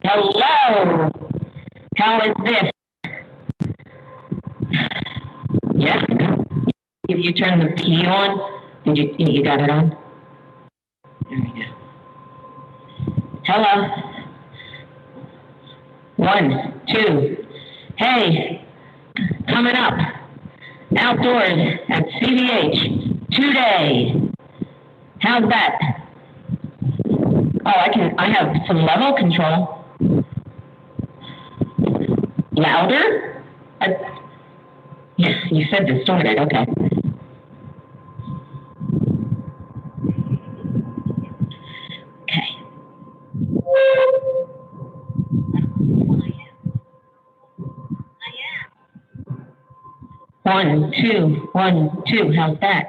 Hello. How is this? Yes. If you turn the key on, you got it on? There we go. Hello. 1, 2. Hey, coming up. Outdoors at CBH today. How's that? Oh, I have some level control. Louder? Yes, you said distorted, okay. Okay. 1, 2, 1, 2, how's that?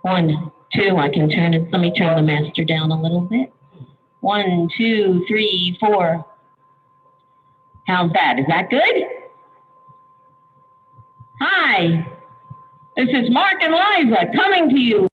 1, 2, I can turn it, let me turn the master down a little bit. 1, 2, 3, 4. How's that? Is that good? Hi, this is Mark and Liza coming to you.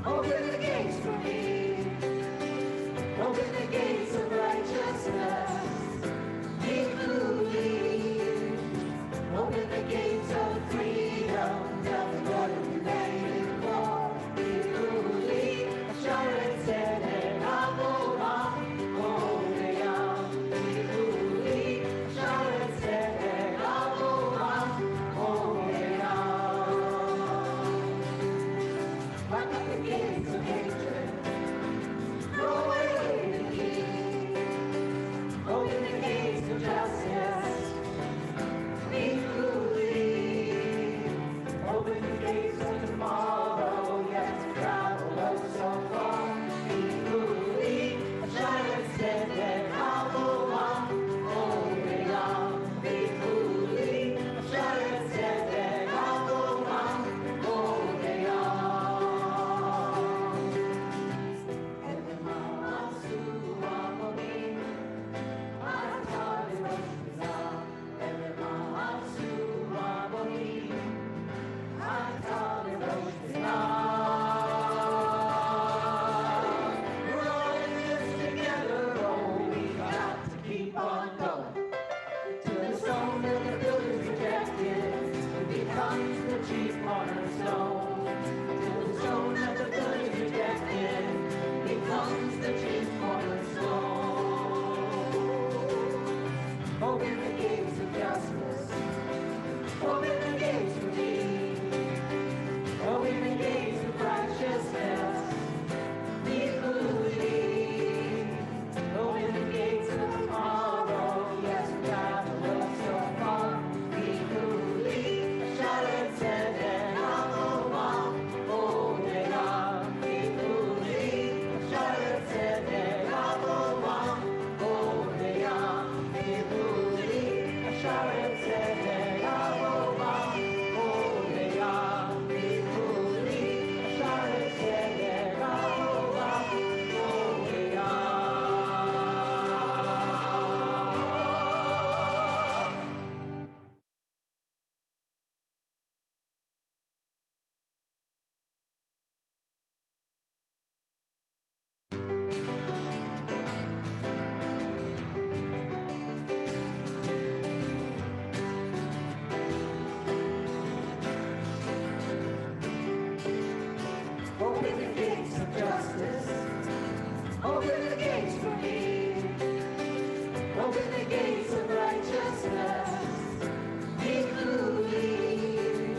Open the gates for me. Open the gates of righteousness. Be free. Open the gates of freedom. Nothing but a remaining war. Be free. Assurance and I'll hold on. Holding on. Be free. Assurance and I'll hold on. Holding on. Lock up the gates of hatred. Throw away the key. Open the gates of justice. Be free. Open the gates of tomorrow. Yes, travel oh so far. Be free. Assurance and I'll go on. Holding on. Be free. Assurance and I'll go on. Holding on. Every mile to harmony. I thought it was bizarre. Every mile to harmony. I thought it was bizarre. We're all in this together. Oh, we got to keep on going. Till the stone that the builders rejected becomes the chief cornerstone. Till the stone that the builders rejected becomes the chief cornerstone. Open the gates of justice. Open the gates for me. Open the gates of righteousness. Be free. Open the gates of tomorrow. Yes, we travel so far. Be free. Assurance and I'll go on. Holding on. Be free. Assurance and I'll go on. Holding on. Be free. Assurance and I'll go on. Holding on. Be free. Assurance and I'll go on. Holding on. Open the gates of justice. Open the gates for me. Open the gates of righteousness. Be free.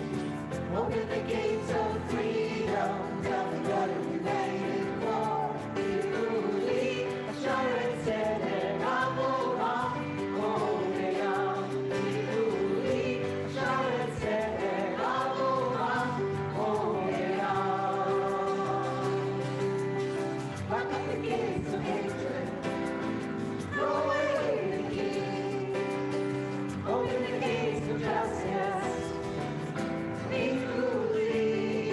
Open the gates of freedom. Nothing but a remaining war. Be free. Assurance and I'll hold on. Holding on. Be free. Assurance and I'll hold on. Holding on. Lock up the gates of hatred. Throw away the key. Open the gates of justice. Be free.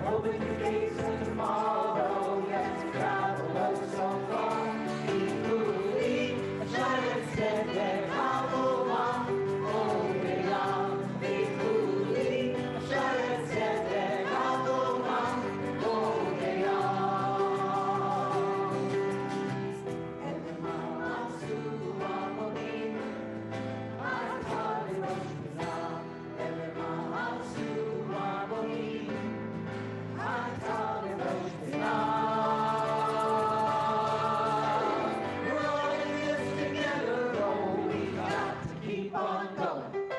Open the gates of tomorrow. Yes, travel oh so far. Be free. Assurance and I'll go on. Holding on. Be free. Assurance and I'll go on. Holding on. Every mile to harmony. I thought it was bizarre. Every mile to harmony. I thought it was bizarre. We're all in this together. Oh, we got to keep on going.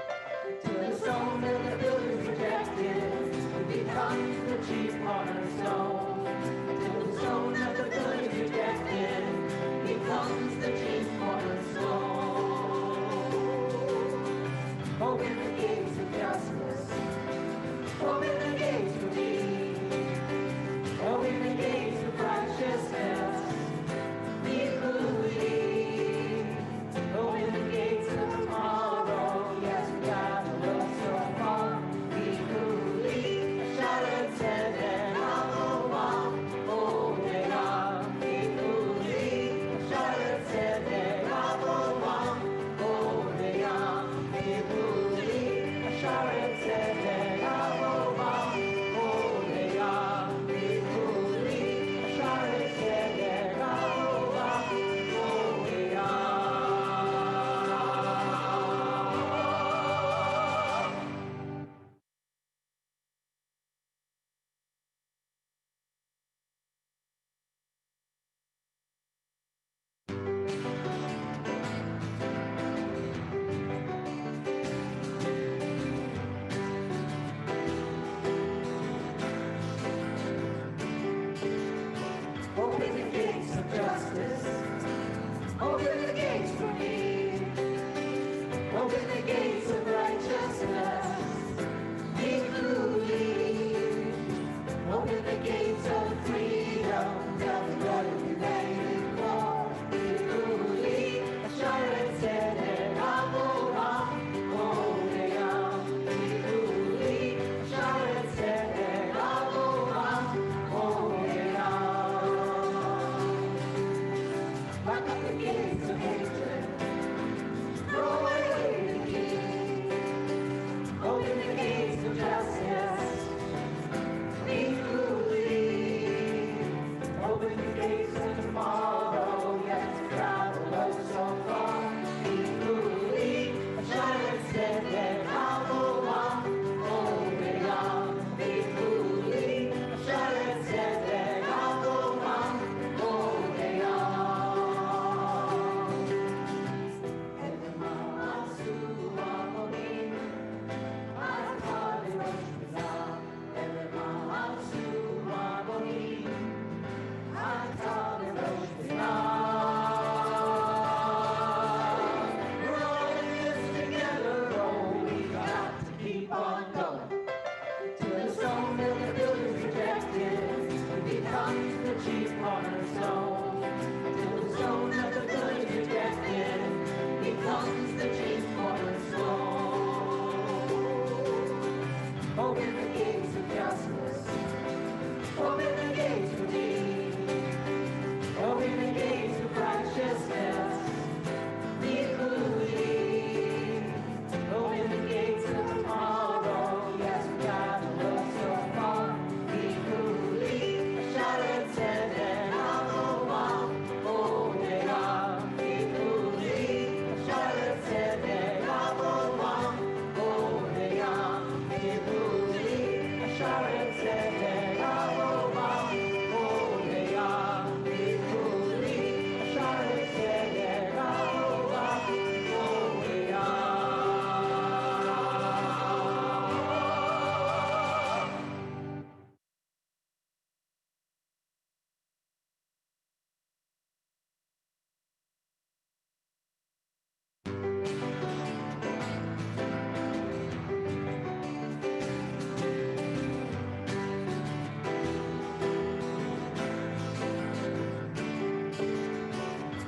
Till the stone that the builders rejected becomes the chief cornerstone. Till the stone that the builders rejected becomes the chief cornerstone. Open the gates of justice. Open the gates for me. Open the gates of righteousness. Be free. Open the gates of tomorrow. Yes, we travel so far. Be free. Assurance and I'll go on. Holding on. Be free. Assurance and I'll go on. Holding on. Be free. Assurance and I'll go on. Holding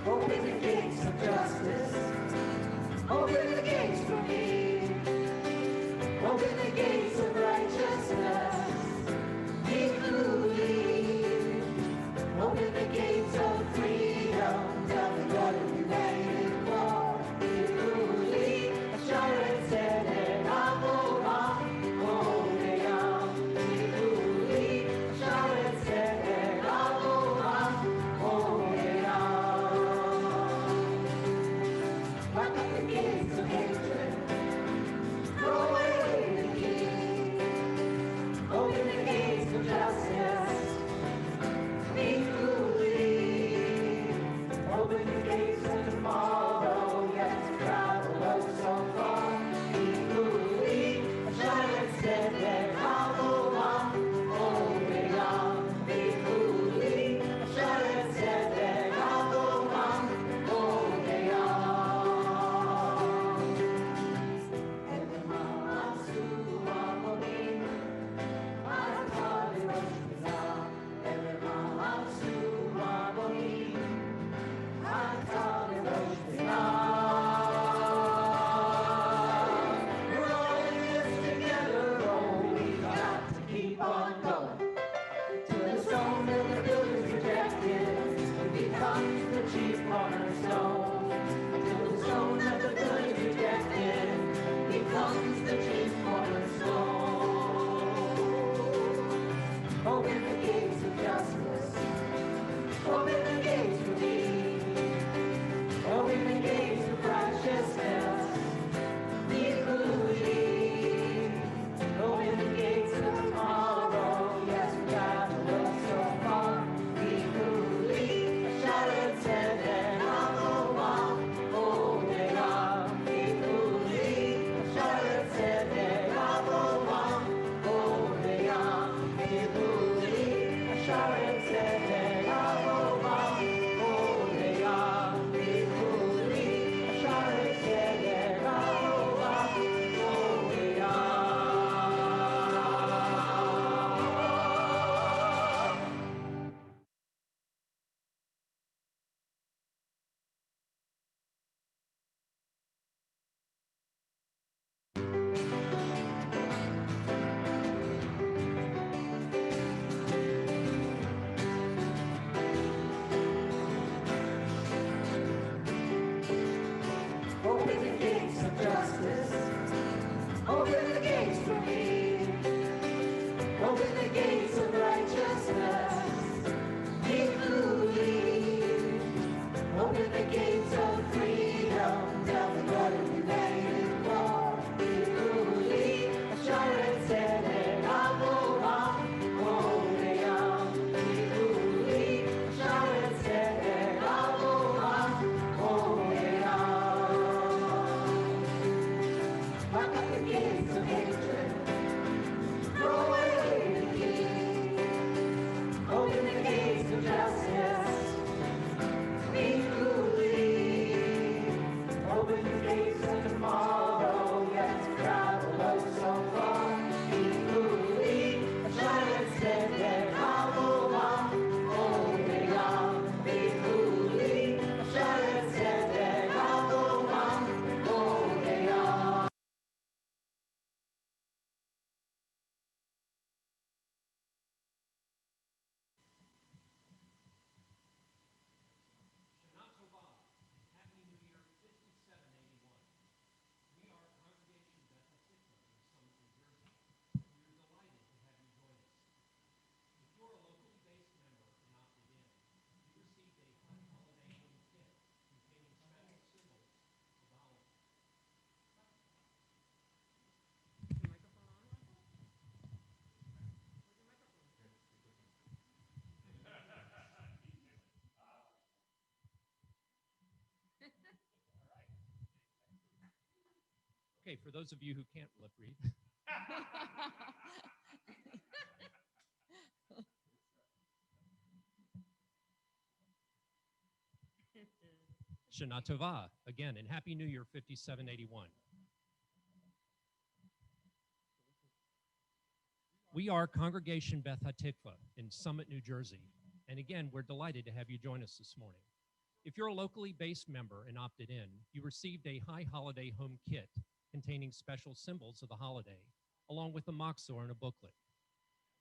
Open the gates of justice. Open the gates for me. Open the gates of righteousness. Including. Open the gates of freedom. Tell me what are you waiting for? Including assurance and I'll go on. Holding on. Including assurance and I'll go on. Holding on. Lock up the gates of hatred. Throw away the key. Open the gates of justice. Including. Open the gates of tomorrow. Yes, travel oh so far. Including assurance and I'll go on. Holding on. Including assurance and I'll go on. Holding on. Every mama suma monin, I'm calling Rosh. Every mama suma monin, I'm calling Rosh. We're all in this together. Oh, we got to keep on going. Till the stone that the builders rejected becomes the chief cornerstone. Till the stone that the builders rejected becomes the chief cornerstone. Open the gates of justice. Open the gates for me. Open the gates of righteousness. Including. Open the gates of tomorrow. Yes, we gotta look so far. Including assurance and I'll go on. Holding on. Including assurance and I'll go on. Holding on. Including assurance and I'll go on. Holding on. Including assurance and I'll go on. Holding on. Open the gates of justice. Open the gates for me. Open the gates of righteousness. Including. Open the gates of freedom. Tell me what are you waiting for? Including assurance and I'll go on. Holding on. Including assurance and I'll go on. Holding on. Lock up the gates of hatred. Throw away the key. Okay, for those of you who can't lip read, Shana Tova, again, and Happy New Year 5781. We are Congregation Beth HaTikva in Summit, New Jersey. And again, we're delighted to have you join us this morning. If you're a locally based member and opted in, you received a High Holiday Home Kit containing special symbols of the holiday, along with a Moxor and a booklet.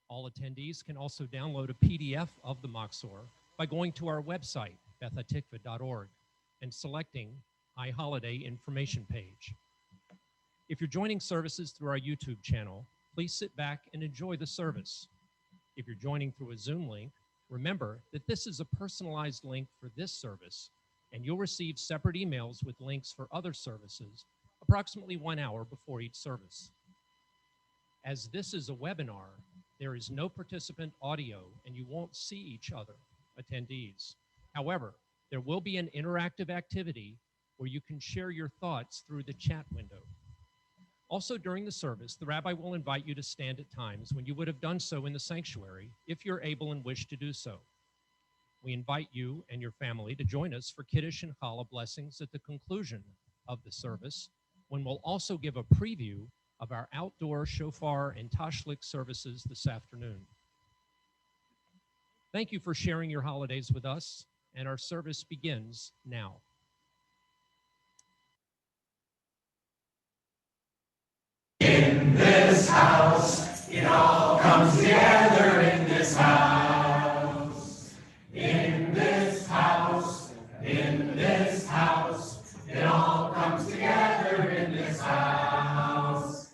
All attendees can also download a PDF of the Moxor by going to our website, bethatikva.org, and selecting High Holiday Information page. If you're joining services through our YouTube channel, please sit back and enjoy the service. If you're joining through a Zoom link, remember that this is a personalized link for this service, and you'll receive separate emails with links for other services approximately 1 hour before each service. As this is a webinar, there is no participant audio and you won't see each other, attendees. However, there will be an interactive activity where you can share your thoughts through the chat window. Also during the service, the rabbi will invite you to stand at times when you would have done so in the sanctuary if you're able and wish to do so. We invite you and your family to join us for Kiddush and Challah blessings at the conclusion of the service, when we'll also give a preview of our outdoor shofar and tashlik services this afternoon. Thank you for sharing your holidays with us, and our service begins now. In this house, it all comes together in this house. In this house, in this house, it all comes together in this house.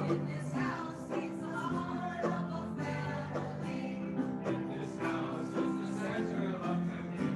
In this house beats the heart of a family. In this house is the center of community.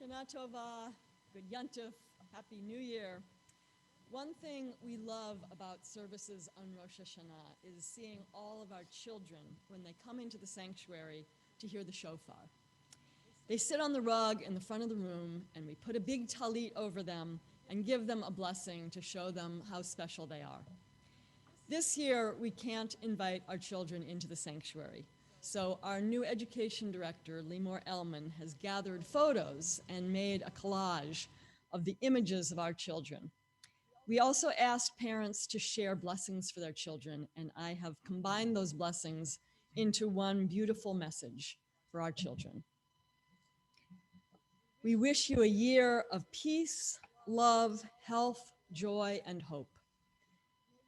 Shana Tova, good Yontif, Happy New Year. One thing we love about services on Rosh Hashanah is seeing all of our children when they come into the sanctuary to hear the shofar. They sit on the rug in the front of the room, and we put a big talit over them and give them a blessing to show them how special they are. This year, we can't invite our children into the sanctuary. So our new education director, Limor Elman, has gathered photos and made a collage of the images of our children. We also asked parents to share blessings for their children, and I have combined those blessings into one beautiful message for our children. We wish you a year of peace, love, health, joy, and hope.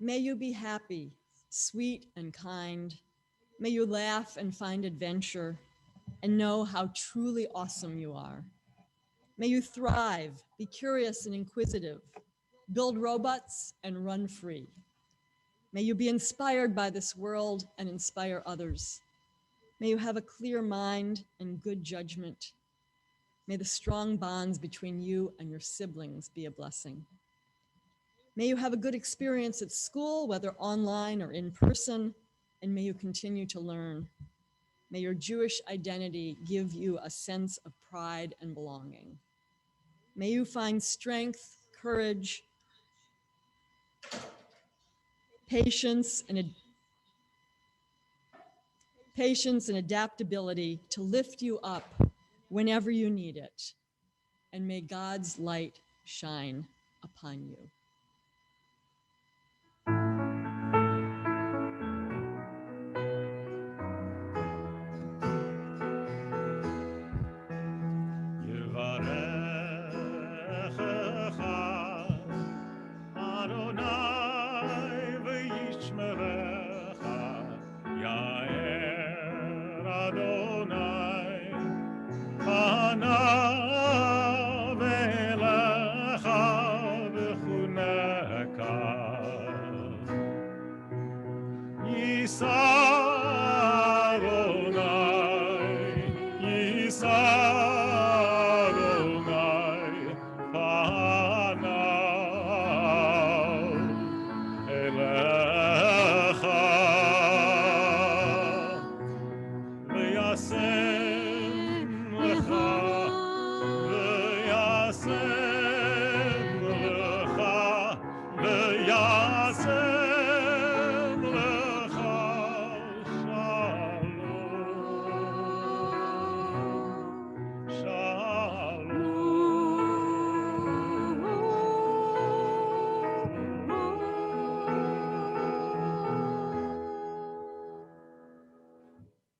May you be happy, sweet, and kind. May you laugh and find adventure and know how truly awesome you are. May you thrive, be curious and inquisitive, build robots and run free. May you be inspired by this world and inspire others. May you have a clear mind and good judgment. May the strong bonds between you and your siblings be a blessing. May you have a good experience at school, whether online or in person, and may you continue to learn. May your Jewish identity give you a sense of pride and belonging. May you find strength, courage, patience, and adaptability to lift you up whenever you need it. And may God's light shine upon you.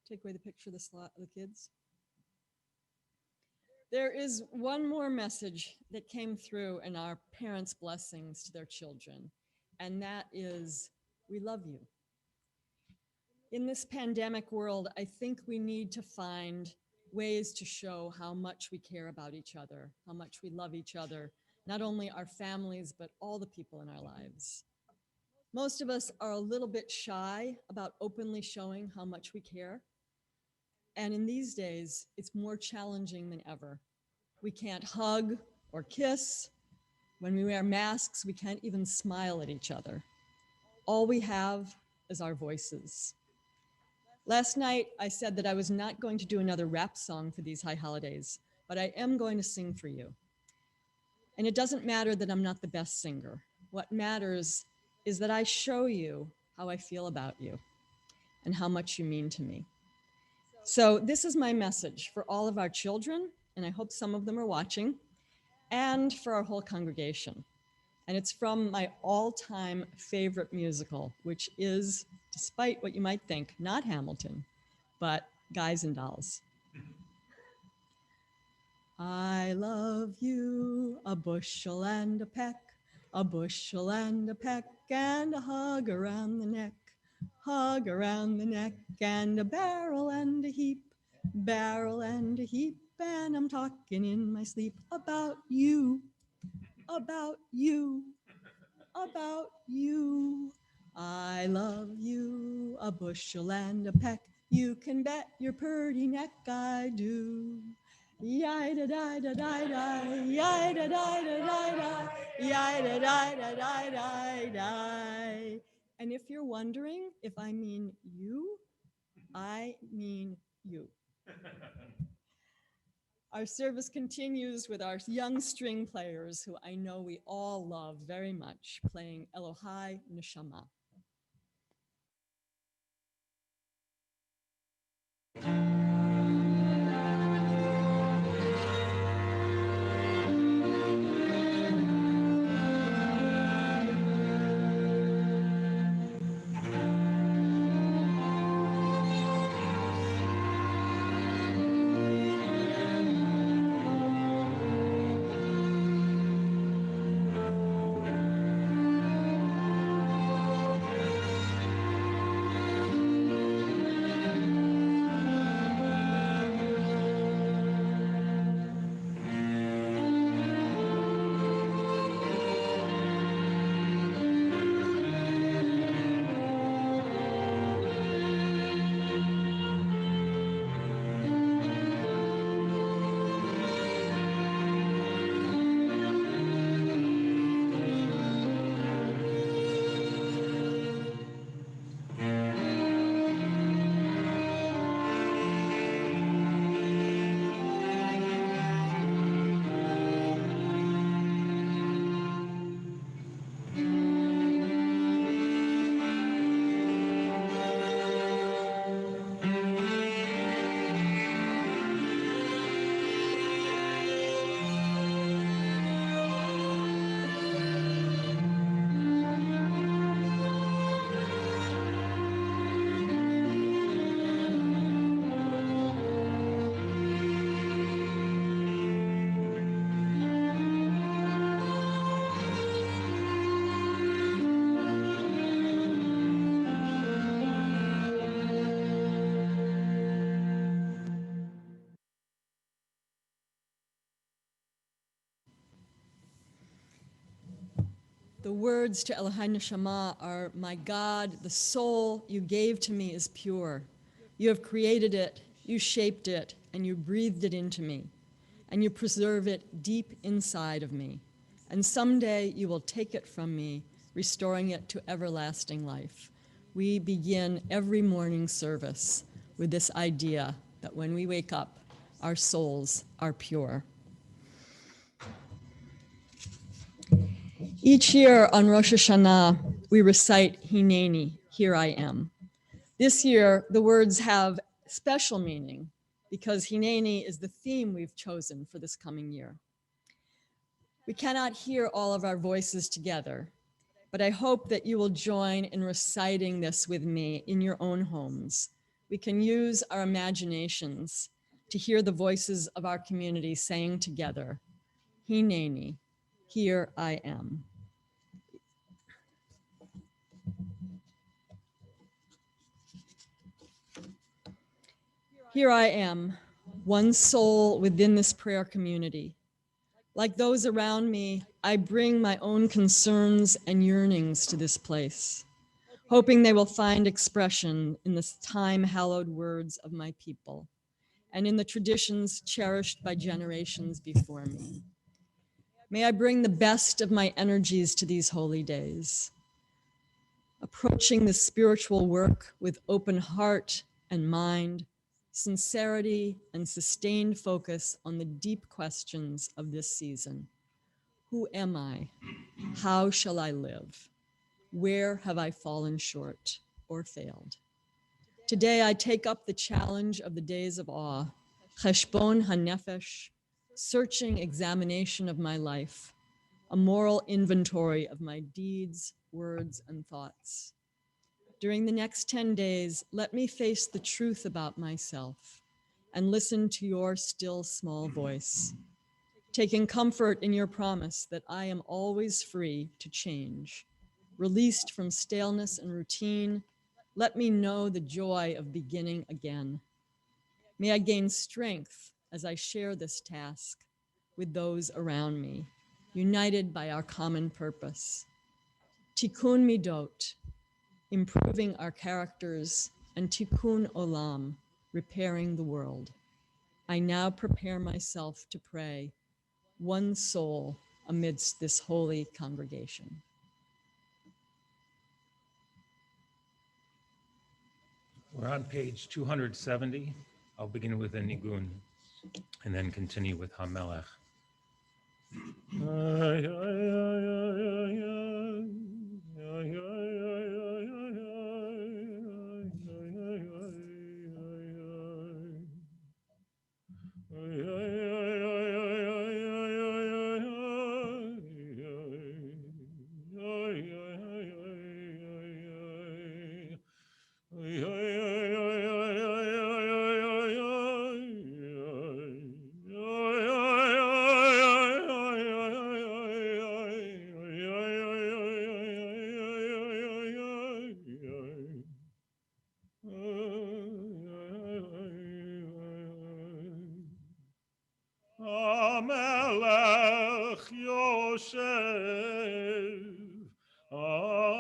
Take away the picture of the kids. There is one more message that came through in our parents' blessings to their children, and that is, we love you. In this pandemic world, I think we need to find ways to show how much we care about each other, how much we love each other, not only our families, but all the people in our lives. Most of us are a little bit shy about openly showing how much we care. And in these days, it's more challenging than ever. We can't hug or kiss. When we wear masks, we can't even smile at each other. All we have is our voices. Last night, I said that I was not going to do another rap song for these high holidays, but I am going to sing for you. And it doesn't matter that I'm not the best singer. What matters is that I show you how I feel about you and how much you mean to me. So this is my message for all of our children, and I hope some of them are watching, and for our whole congregation. And it's from my all-time favorite musical, which is, despite what you might think, not Hamilton, but Guys and Dolls. I love you, a bushel and a peck, a bushel and a peck, and a hug around the neck. Hug around the neck, and a barrel and a heap, barrel and a heap, and I'm talking in my sleep about you, about you, about you. I love you, a bushel and a peck, you can bet your purty neck I do. Yai da da da da da, yai da da da da da, yai da da da da da da. And if you're wondering if I mean you, I mean you. Our service continues with our young string players who I know we all love very much, playing Elohai Neshama. The words to Elohai Neshama are, my God, the soul you gave to me is pure. You have created it, you shaped it, and you breathed it into me, and you preserve it deep inside of me. And someday you will take it from me, restoring it to everlasting life. We begin every morning service with this idea that when we wake up, our souls are pure. Each year on Rosh Hashannah, we recite Hineni, here I am. This year, the words have special meaning because Hineni is the theme we've chosen for this coming year. We cannot hear all of our voices together, but I hope that you will join in reciting this with me in your own homes. We can use our imaginations to hear the voices of our community saying together, Hineni, here I am. Here I am, one soul within this prayer community. Like those around me, I bring my own concerns and yearnings to this place, hoping they will find expression in the time-hallowed words of my people and in the traditions cherished by generations before me. May I bring the best of my energies to these holy days, approaching the spiritual work with open heart and mind, sincerity and sustained focus on the deep questions of this season. Who am I? How shall I live? Where have I fallen short or failed? Today I take up the challenge of the days of awe, cheshbon hanefesh, searching examination of my life, a moral inventory of my deeds, words, and thoughts. During the next 10 days, let me face the truth about myself and listen to your still small voice, taking comfort in your promise that I am always free to change. Released from staleness and routine, let me know the joy of beginning again. May I gain strength as I share this task with those around me, united by our common purpose. Tikkun midot, improving our characters, and tikkun olam, repairing the world. I now prepare myself to pray, one soul amidst this holy congregation. We're on page 270. I'll begin with a nigun and then continue with Hamelech. Amelech Yoshev al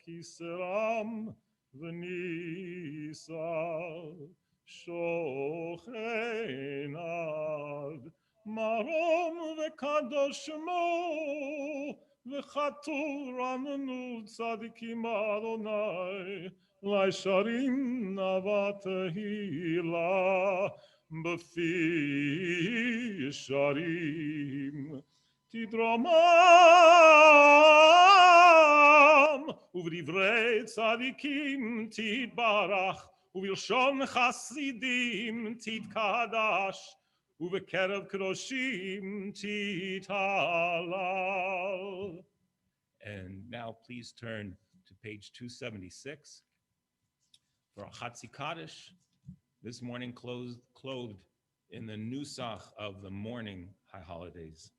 Kisram v'nisa shochen ad marom v'kadosh mo v'chatur amnu tzadikim Adonai Laisharim navatehila b'fi sharim tidromam uvrivrei tzadikim tidbarach uvilshon chasidim tidkadash uvekerev kedoshim tidhalal. And now please turn to page 276. For a Chatzi Kaddish, this morning clothed in the nusach of the mourning high holidays.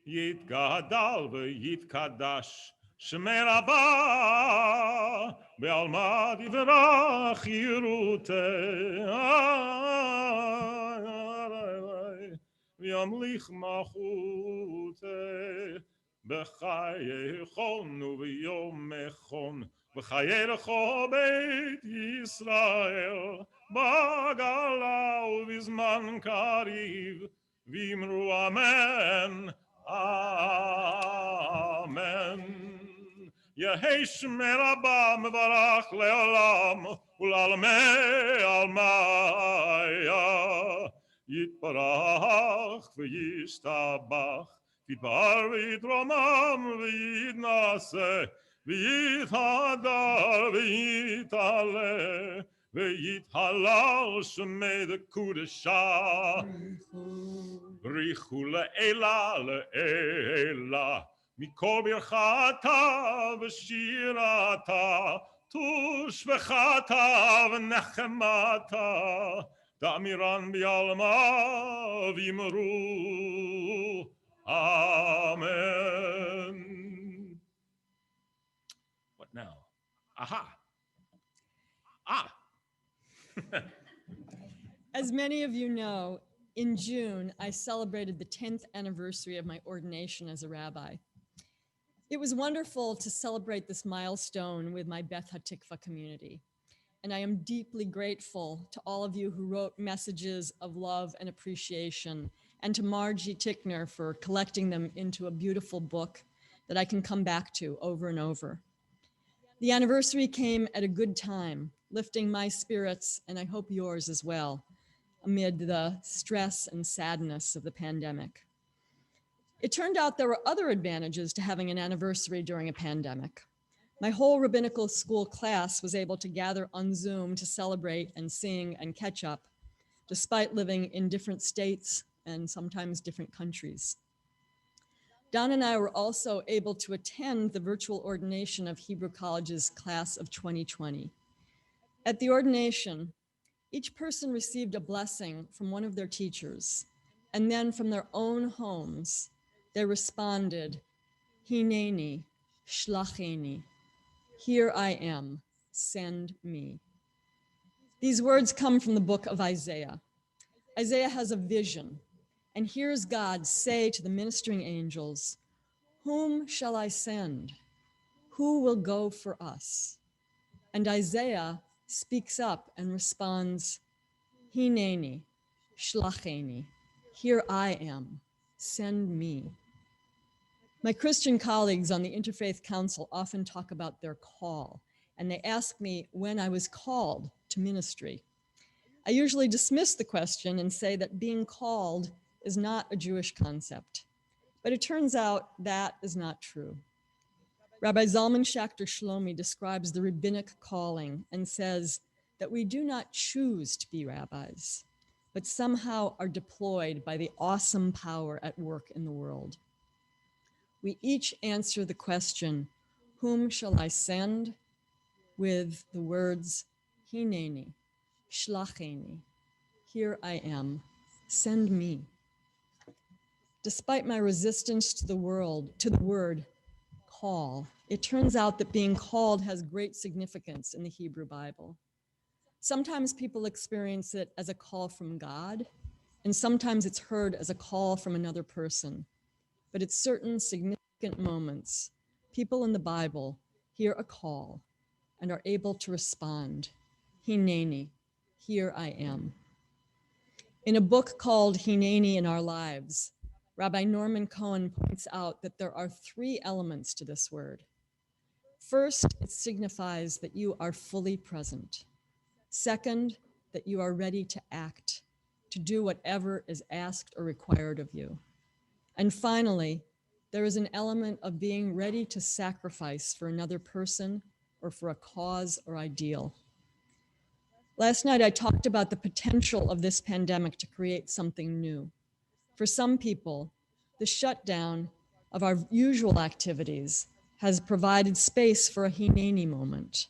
Yit gadal v'yit kadash shemer abba be'alma divrach yiruteh v'yamlich machuteh b'chayechon u'v'yom echon v'chayerecho beit Yisrael b'gala u'v'zman kariv v'imru amen amen. Yehei shmer Abba mevarach le'olam u'lalmei almaya yitbarach v'yishtabach v'yidbar v'yitromam v'yidnaseh v'yithadar v'yitaleh v'yithalal shemei dekudesha richu le'ela le'ela mikol birchata v'shirata tushvechata v'nechemata da'miran bi'alma v'yimru amen. What now? Aha. As many of you know, in June, I celebrated the 10th anniversary of my ordination as a rabbi. It was wonderful to celebrate this milestone with my Beth HaTikva community. And I am deeply grateful to all of you who wrote messages of love and appreciation, and to Margie Tickner for collecting them into a beautiful book that I can come back to over and over. The anniversary came at a good time, lifting my spirits, and I hope yours as well, amid the stress and sadness of the pandemic. It turned out there were other advantages to having an anniversary during a pandemic. My whole rabbinical school class was able to gather on Zoom to celebrate and sing and catch up, despite living in different states and sometimes different countries. Don and I were also able to attend the virtual ordination of Hebrew College's class of 2020. At the ordination, each person received a blessing from one of their teachers, and then from their own homes, they responded, Hineni, shlacheni, here I am, send me. These words come from the book of Isaiah. Isaiah has a vision and hears God say to the ministering angels, whom shall I send? Who will go for us? And Isaiah speaks up and responds, Hineni, shlacheni, here I am, send me. My Christian colleagues on the Interfaith Council often talk about their call, and they ask me when I was called to ministry. I usually dismiss the question and say that being called is not a Jewish concept, but it turns out that is not true. Rabbi Zalman Schachter Shlomi describes the rabbinic calling and says that we do not choose to be rabbis, but somehow are deployed by the awesome power at work in the world. We each answer the question, whom shall I send? With the words, Hineni, shlacheni, here I am, send me. Despite my resistance to the word call, it turns out that being called has great significance in the Hebrew Bible. Sometimes people experience it as a call from God, and sometimes it's heard as a call from another person. But at certain significant moments, people in the Bible hear a call and are able to respond, Hineni, here I am. In a book called Hineni in Our Lives, Rabbi Norman Cohen points out that there are 3 elements to this word. First, it signifies that you are fully present. Second, that you are ready to act, to do whatever is asked or required of you. And finally, there is an element of being ready to sacrifice for another person or for a cause or ideal. Last night, I talked about the potential of this pandemic to create something new. For some people, the shutdown of our usual activities has provided space for a Hineni moment.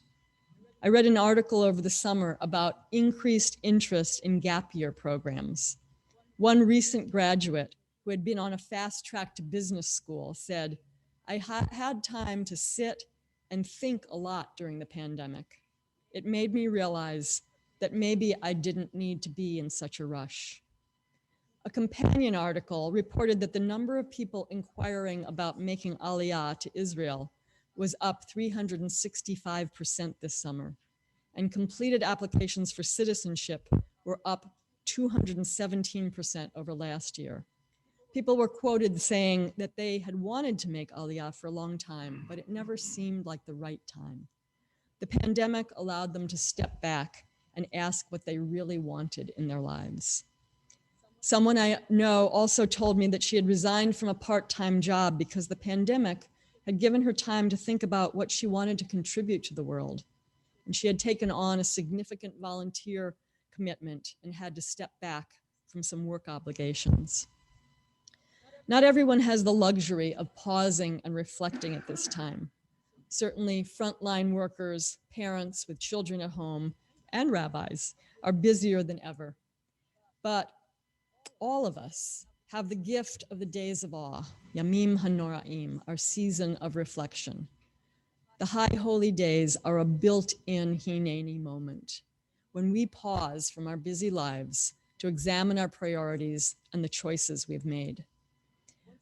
I read an article over the summer about increased interest in gap year programs. One recent graduate who had been on a fast track to business school said, I had time to sit and think a lot during the pandemic. It made me realize that maybe I didn't need to be in such a rush. A companion article reported that the number of people inquiring about making Aliyah to Israel was up 365% this summer, and completed applications for citizenship were up 217% over last year. People were quoted saying that they had wanted to make Aliyah for a long time, but it never seemed like the right time. The pandemic allowed them to step back and ask what they really wanted in their lives. Someone I know also told me that she had resigned from a part-time job because the pandemic had given her time to think about what she wanted to contribute to the world. And she had taken on a significant volunteer commitment and had to step back from some work obligations. Not everyone has the luxury of pausing and reflecting at this time. Certainly, frontline workers, parents with children at home, and rabbis are busier than ever. But all of us have the gift of the days of awe, Yamim HaNoraim, our season of reflection. The high holy days are a built-in Hineni moment, when we pause from our busy lives to examine our priorities and the choices we've made.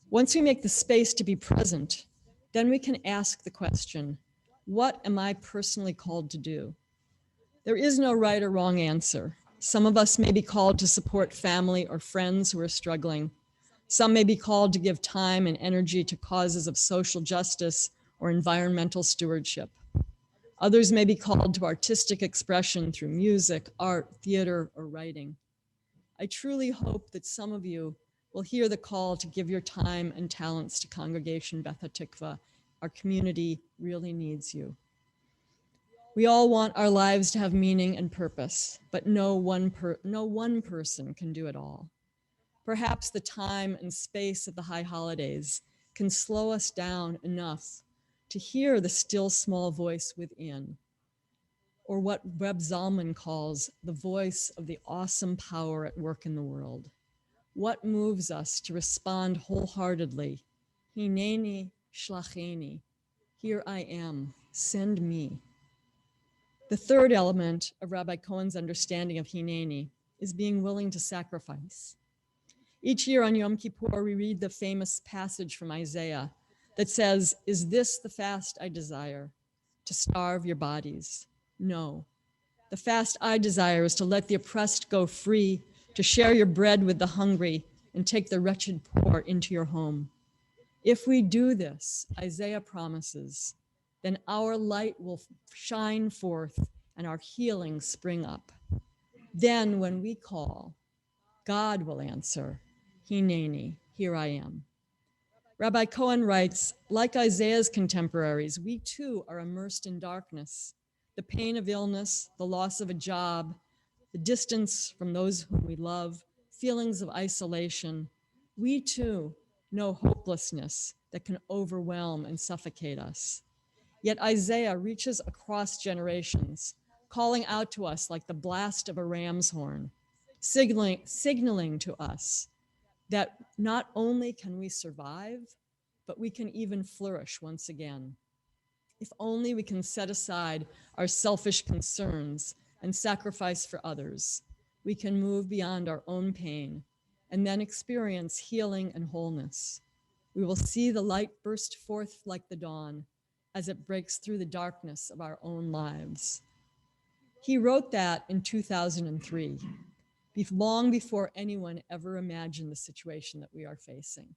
Once we make the space to be present, then we can ask the question, what am I personally called to do? There is no right or wrong answer. Some of us may be called to support family or friends who are struggling. Some may be called to give time and energy to causes of social justice or environmental stewardship. Others may be called to artistic expression through music, art, theater, or writing. I truly hope that some of you will hear the call to give your time and talents to Congregation Beth HaTikvah. Our community really needs you. We all want our lives to have meaning and purpose, but no one person can do it all. Perhaps the time and space of the high holidays can slow us down enough to hear the still small voice within, or what Reb Zalman calls the voice of the awesome power at work in the world. What moves us to respond wholeheartedly? Hineni shlacheni, here I am, send me. The third element of Rabbi Cohen's understanding of Hineni is being willing to sacrifice. Each year on Yom Kippur, we read the famous passage from Isaiah that says, "Is this the fast I desire? To starve your bodies. No. The fast I desire is to let the oppressed go free, to share your bread with the hungry, and take the wretched poor into your home. If we do this, Isaiah promises, then our light will shine forth and our healing spring up. Then when we call, God will answer, Hineni, here I am. Rabbi Cohen writes, like Isaiah's contemporaries, we too are immersed in darkness. The pain of illness, the loss of a job, the distance from those whom we love, feelings of isolation. We too know hopelessness that can overwhelm and suffocate us. Yet Isaiah reaches across generations, calling out to us like the blast of a ram's horn, signaling to us that not only can we survive, but we can even flourish once again. If only we can set aside our selfish concerns and sacrifice for others, we can move beyond our own pain and then experience healing and wholeness. We will see the light burst forth like the dawn as it breaks through the darkness of our own lives. He wrote that in 2003, long before anyone ever imagined the situation that we are facing.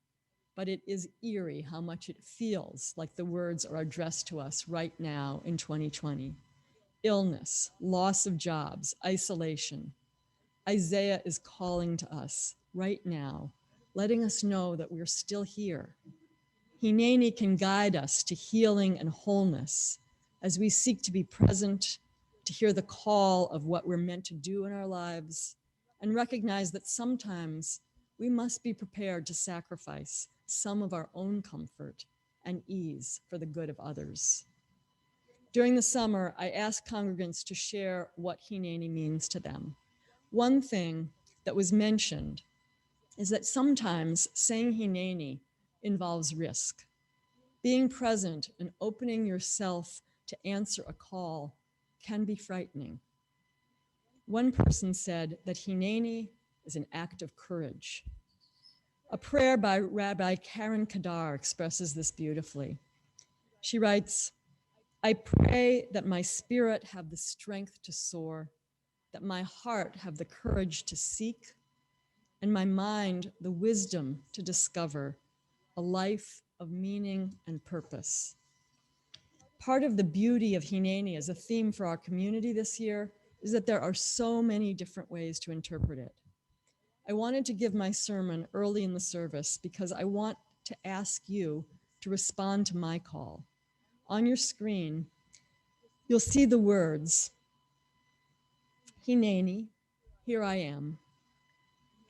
But it is eerie how much it feels like the words are addressed to us right now in 2020. Illness, loss of jobs, isolation. Isaiah is calling to us right now, letting us know that we're still here. Hineni can guide us to healing and wholeness as we seek to be present, to hear the call of what we're meant to do in our lives, and recognize that sometimes we must be prepared to sacrifice some of our own comfort and ease for the good of others. During the summer, I asked congregants to share what Hineni means to them. One thing that was mentioned is that sometimes saying Hineni involves risk. Being present and opening yourself to answer a call can be frightening. One person said that Hineni is an act of courage. A prayer by Rabbi Karen Kadar expresses this beautifully. She writes, I pray that my spirit have the strength to soar, that my heart have the courage to seek, and my mind the wisdom to discover a life of meaning and purpose. Part of the beauty of Hineni as a theme for our community this year is that there are so many different ways to interpret it. I wanted to give my sermon early in the service because I want to ask you to respond to my call. On your screen, you'll see the words, Hineni, here I am,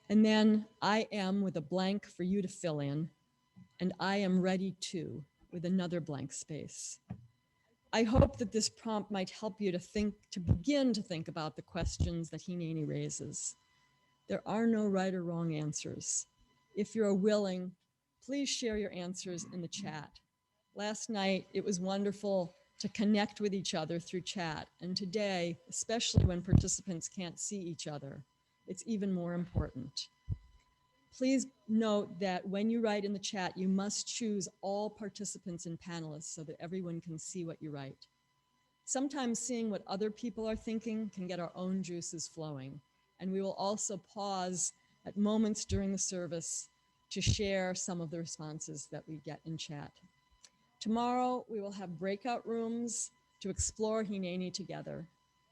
and then I am with a blank for you to fill in, and I am ready to with another blank space. I hope that this prompt might help you to begin to think about the questions that Hineni raises. There are no right or wrong answers. If you're willing, please share your answers in the chat. Last night, it was wonderful to connect with each other through chat. And today, especially when participants can't see each other, it's even more important. Please note that when you write in the chat, you must choose all participants and panelists so that everyone can see what you write. Sometimes seeing what other people are thinking can get our own juices flowing. And we will also pause at moments during the service to share some of the responses that we get in chat. Tomorrow, we will have breakout rooms to explore Hineni together,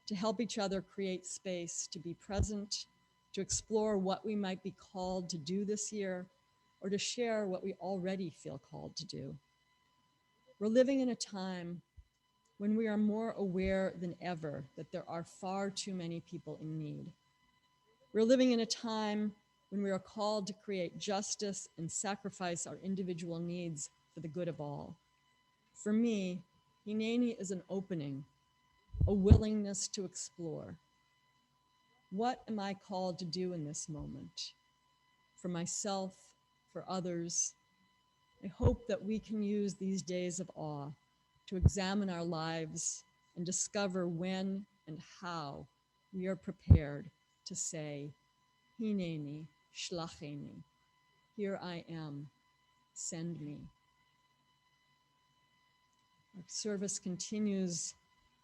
to help each other create space to be present, to explore what we might be called to do this year, or to share what we already feel called to do. We're living in a time when we are more aware than ever that there are far too many people in need. We're living in a time when we are called to create justice and sacrifice our individual needs for the good of all. For me, Hineni is an opening, a willingness to explore. What am I called to do in this moment? For myself, for others. I hope that we can use these days of awe to examine our lives and discover when and how we are prepared to say, Hineni, shlacheni, here I am, send me. Our service continues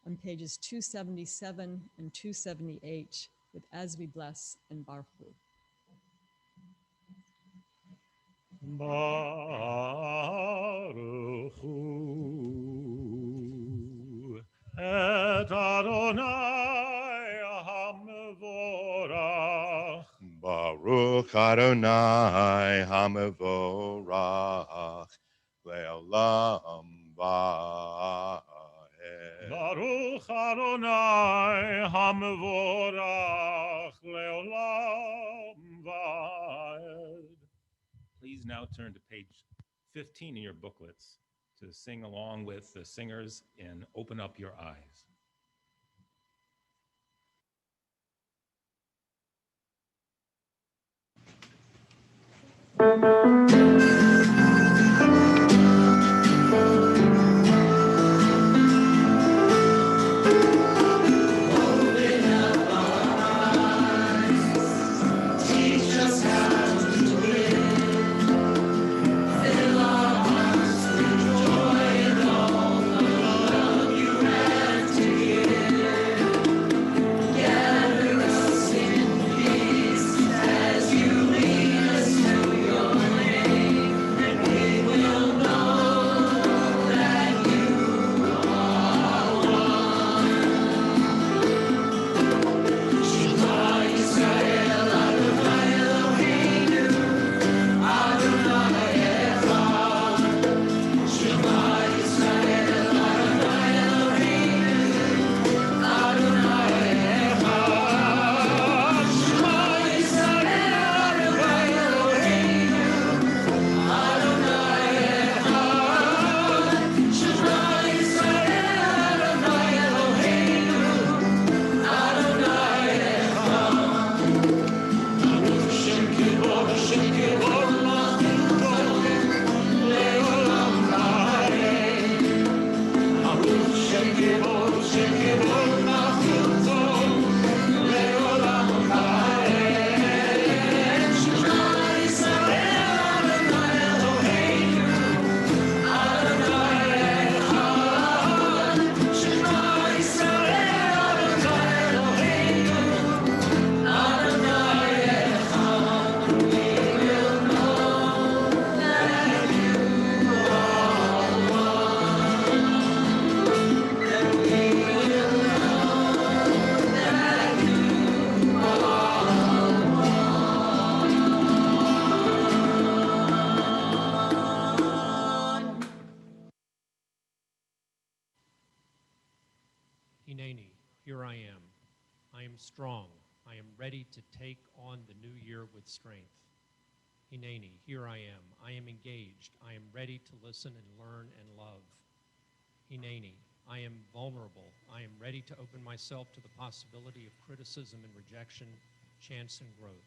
on pages 277 and 278 with As We Bless and Baruch Hu. Baruch Hu et Adonai HaMevorach. Baruch Adonai HaMevorach Le'olam Va'ed. Baruch Adonai HaMevorach Le'olam Va'ed. Please now turn to page 15 in your booklets to sing along with the singers in Open Up Your Eyes. Hineni, here I am. I am strong. I am ready to take on the new year with strength. Hineni, here I am. I am engaged. I am ready to listen and learn and love. Hineni, I am vulnerable. I am ready to open myself to the possibility of criticism and rejection, chance and growth.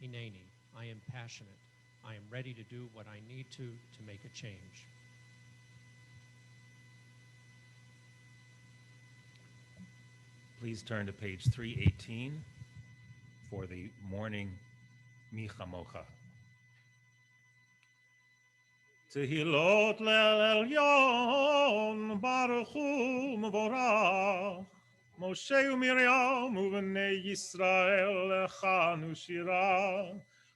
Hineni, I am passionate. I am ready to do what I need to make a change. Please turn to page 318 for the morning Mi Chamocha. Tehilot le'el Elyon, Baruch Hu Mevorach, Moshe u'Miriam u'bnei Yisrael echanu shira,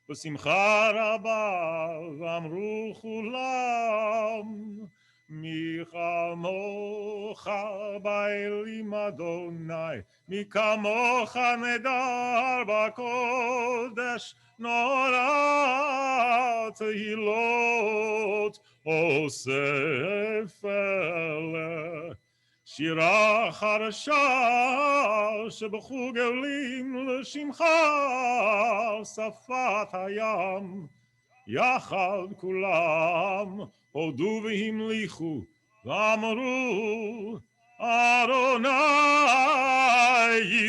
v'simcha rabba v'amru chulam, Mi chamocha ba'elim Adonai, Mi kamocha nedar b'kodesh, Nora tehilot osef ele, Shira charasha shebechu geulim l'shimcha, Safat hayam yachad kulam, hodu v'himlichu v'amru Adonai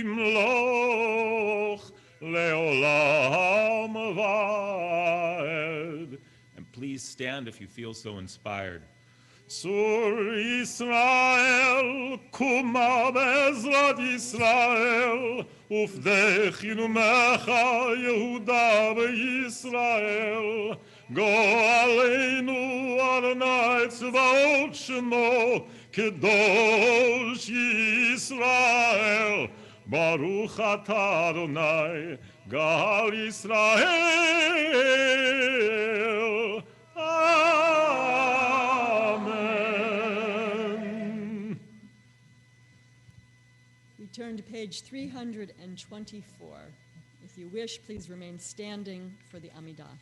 yimloch le'olam va'ed. And please stand if you feel so inspired. Sur Yisrael, kuma be'ezrat Yisrael, ufdechinu mecha Yehuda be'Yisrael. Go aleinu Adonai tzvaot shemo, Kadosh Yisrael, Baruch atah Adonai, Gal Yisrael. Amen. We turn to page 324. If you wish, please remain standing for the Amidah.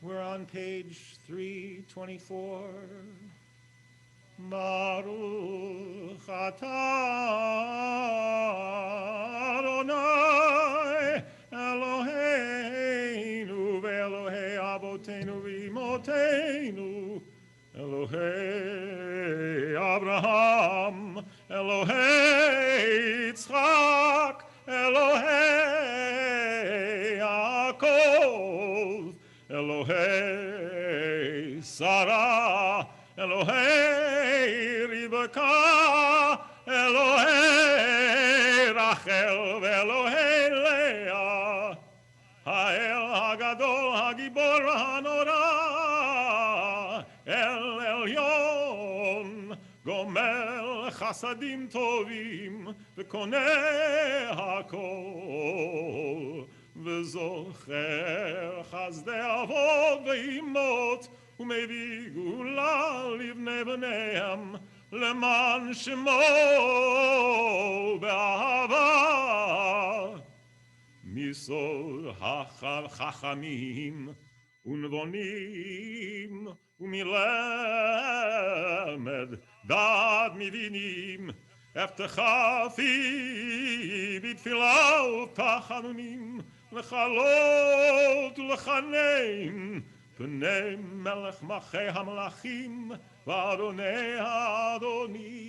We're on page 324. Baruch atah Adonai Eloheinu ve'Elohei Avoteinu v'Imotenu Elohei Abraham Elohei Yitzchak Elohei Yaakov Elohei Sarah Elohei Rivka Elohei Rachel ve'Elohei Leah Ha'el Hagadol Hagibor Hanora El Elyon Gomel Chasadim Tovim V'koneh Hakol V'zocher Chazdei Avot V'imot ומביא גאולה לבני בניהם למען שמו באהבה מסוד החכמים ונבונים ומלמד דעת מבינים הבטחה פי בתפילה ובתחנונים לחלות ולחנם פני מלך מלכי המלכים ואדוני האדונים.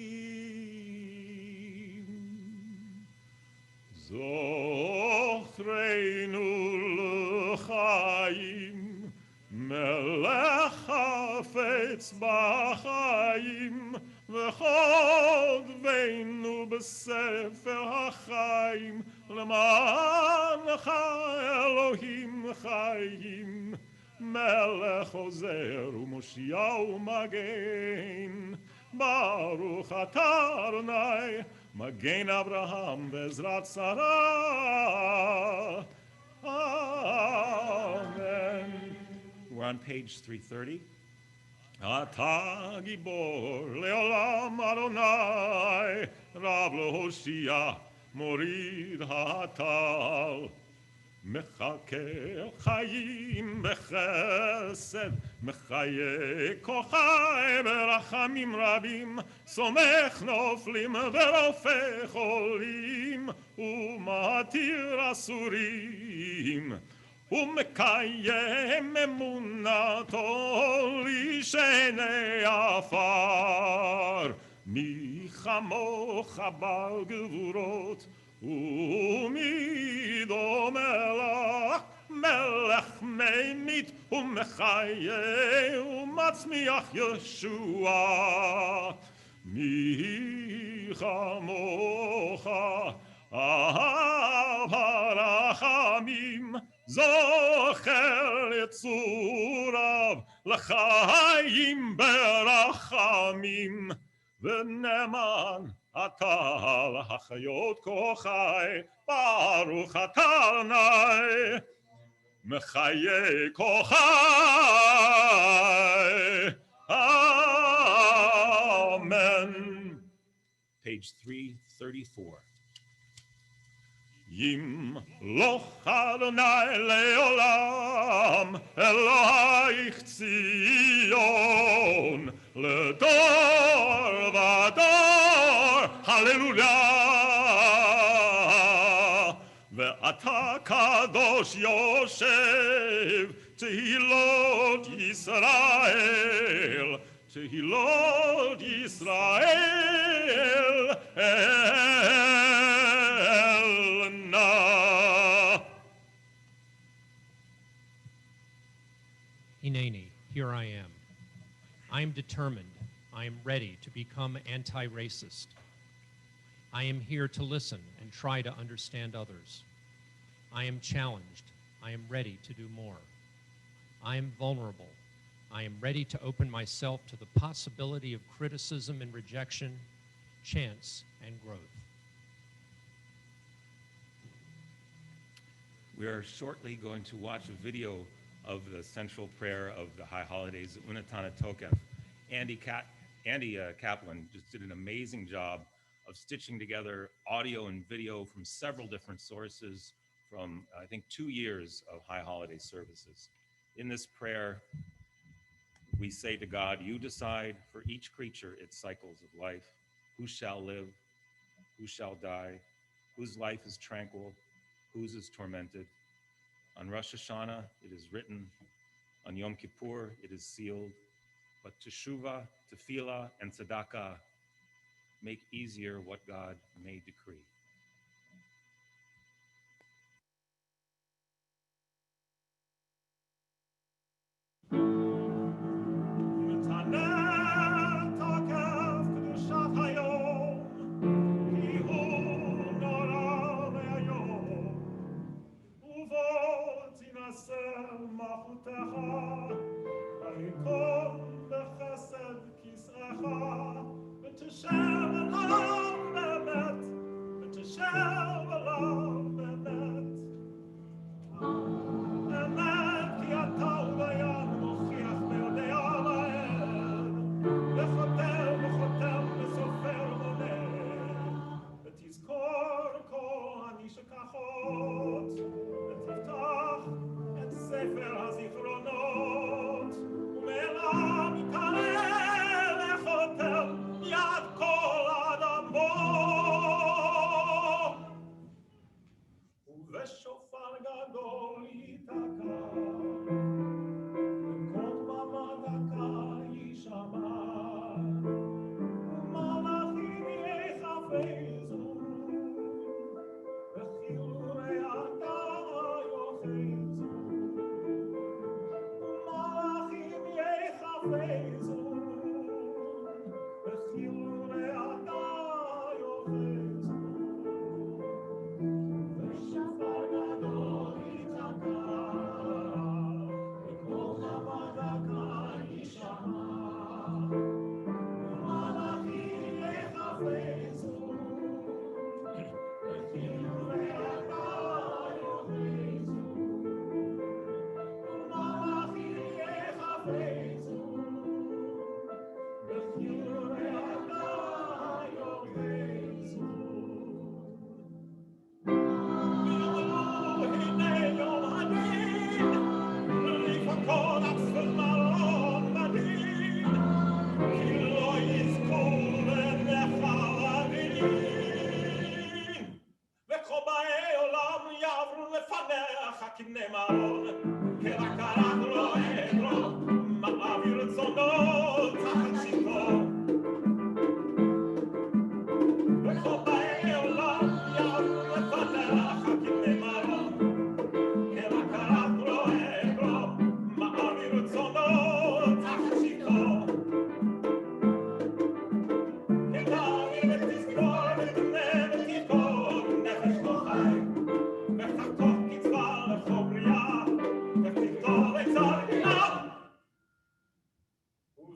זוכרנו לחיים מלך חפץ בחיים וכותבנו בספר החיים למענך אלוהים חיים מלך עוזר ומושיע ומגן ברוך אתה אדוני מגן אברהם בעזרת שרה. Amen. We're on page 330. אתה גיבור לעולם אדוני רב להושיע מוריד הטל מחכה חיים בחסד מחיי כוחי ברחמים רבים סומך נופלים ורופא חולים ומתיר אסורים ומקיים אמונתו לשני עפר מי כמוך בעל גבורות ומי דומה לך מלך ממית ומחיה ומצמיח ישועה. מי כמוך אב הרחמים, זוכר יצוריו לחיים ברחמים, ונאמן אתה להחיות כוחי, ברוך אתה אדוני מחיי כוחי. Amen. Page 334. ימלוך אדוני לעולם, אלוהיך ציון, לדור ודור, הללויה. ואתה קדוש יושב, תהילות ישראל, תהילות ישראל אלנה. Hineni, here I am. I am determined. I am ready to become anti-racist. I am here to listen and try to understand others. I am challenged. I am ready to do more. I am vulnerable. I am ready to open myself to the possibility of criticism and rejection, chance, and growth. We are shortly going to watch a video of the central prayer of the High Holidays, Unatana Tokef. Andy Kaplan just did an amazing job of stitching together audio and video from several different sources from, I think, 2 years of High Holiday services. In this prayer, we say to God, you decide for each creature its cycles of life, who shall live, who shall die, whose life is tranquil, whose is tormented. On Rosh Hashannah, it is written. On Yom Kippur, it is sealed. But Teshuvah, Tefillah, and Tzedakah make easier what God may decree. ותשב עליו באמת,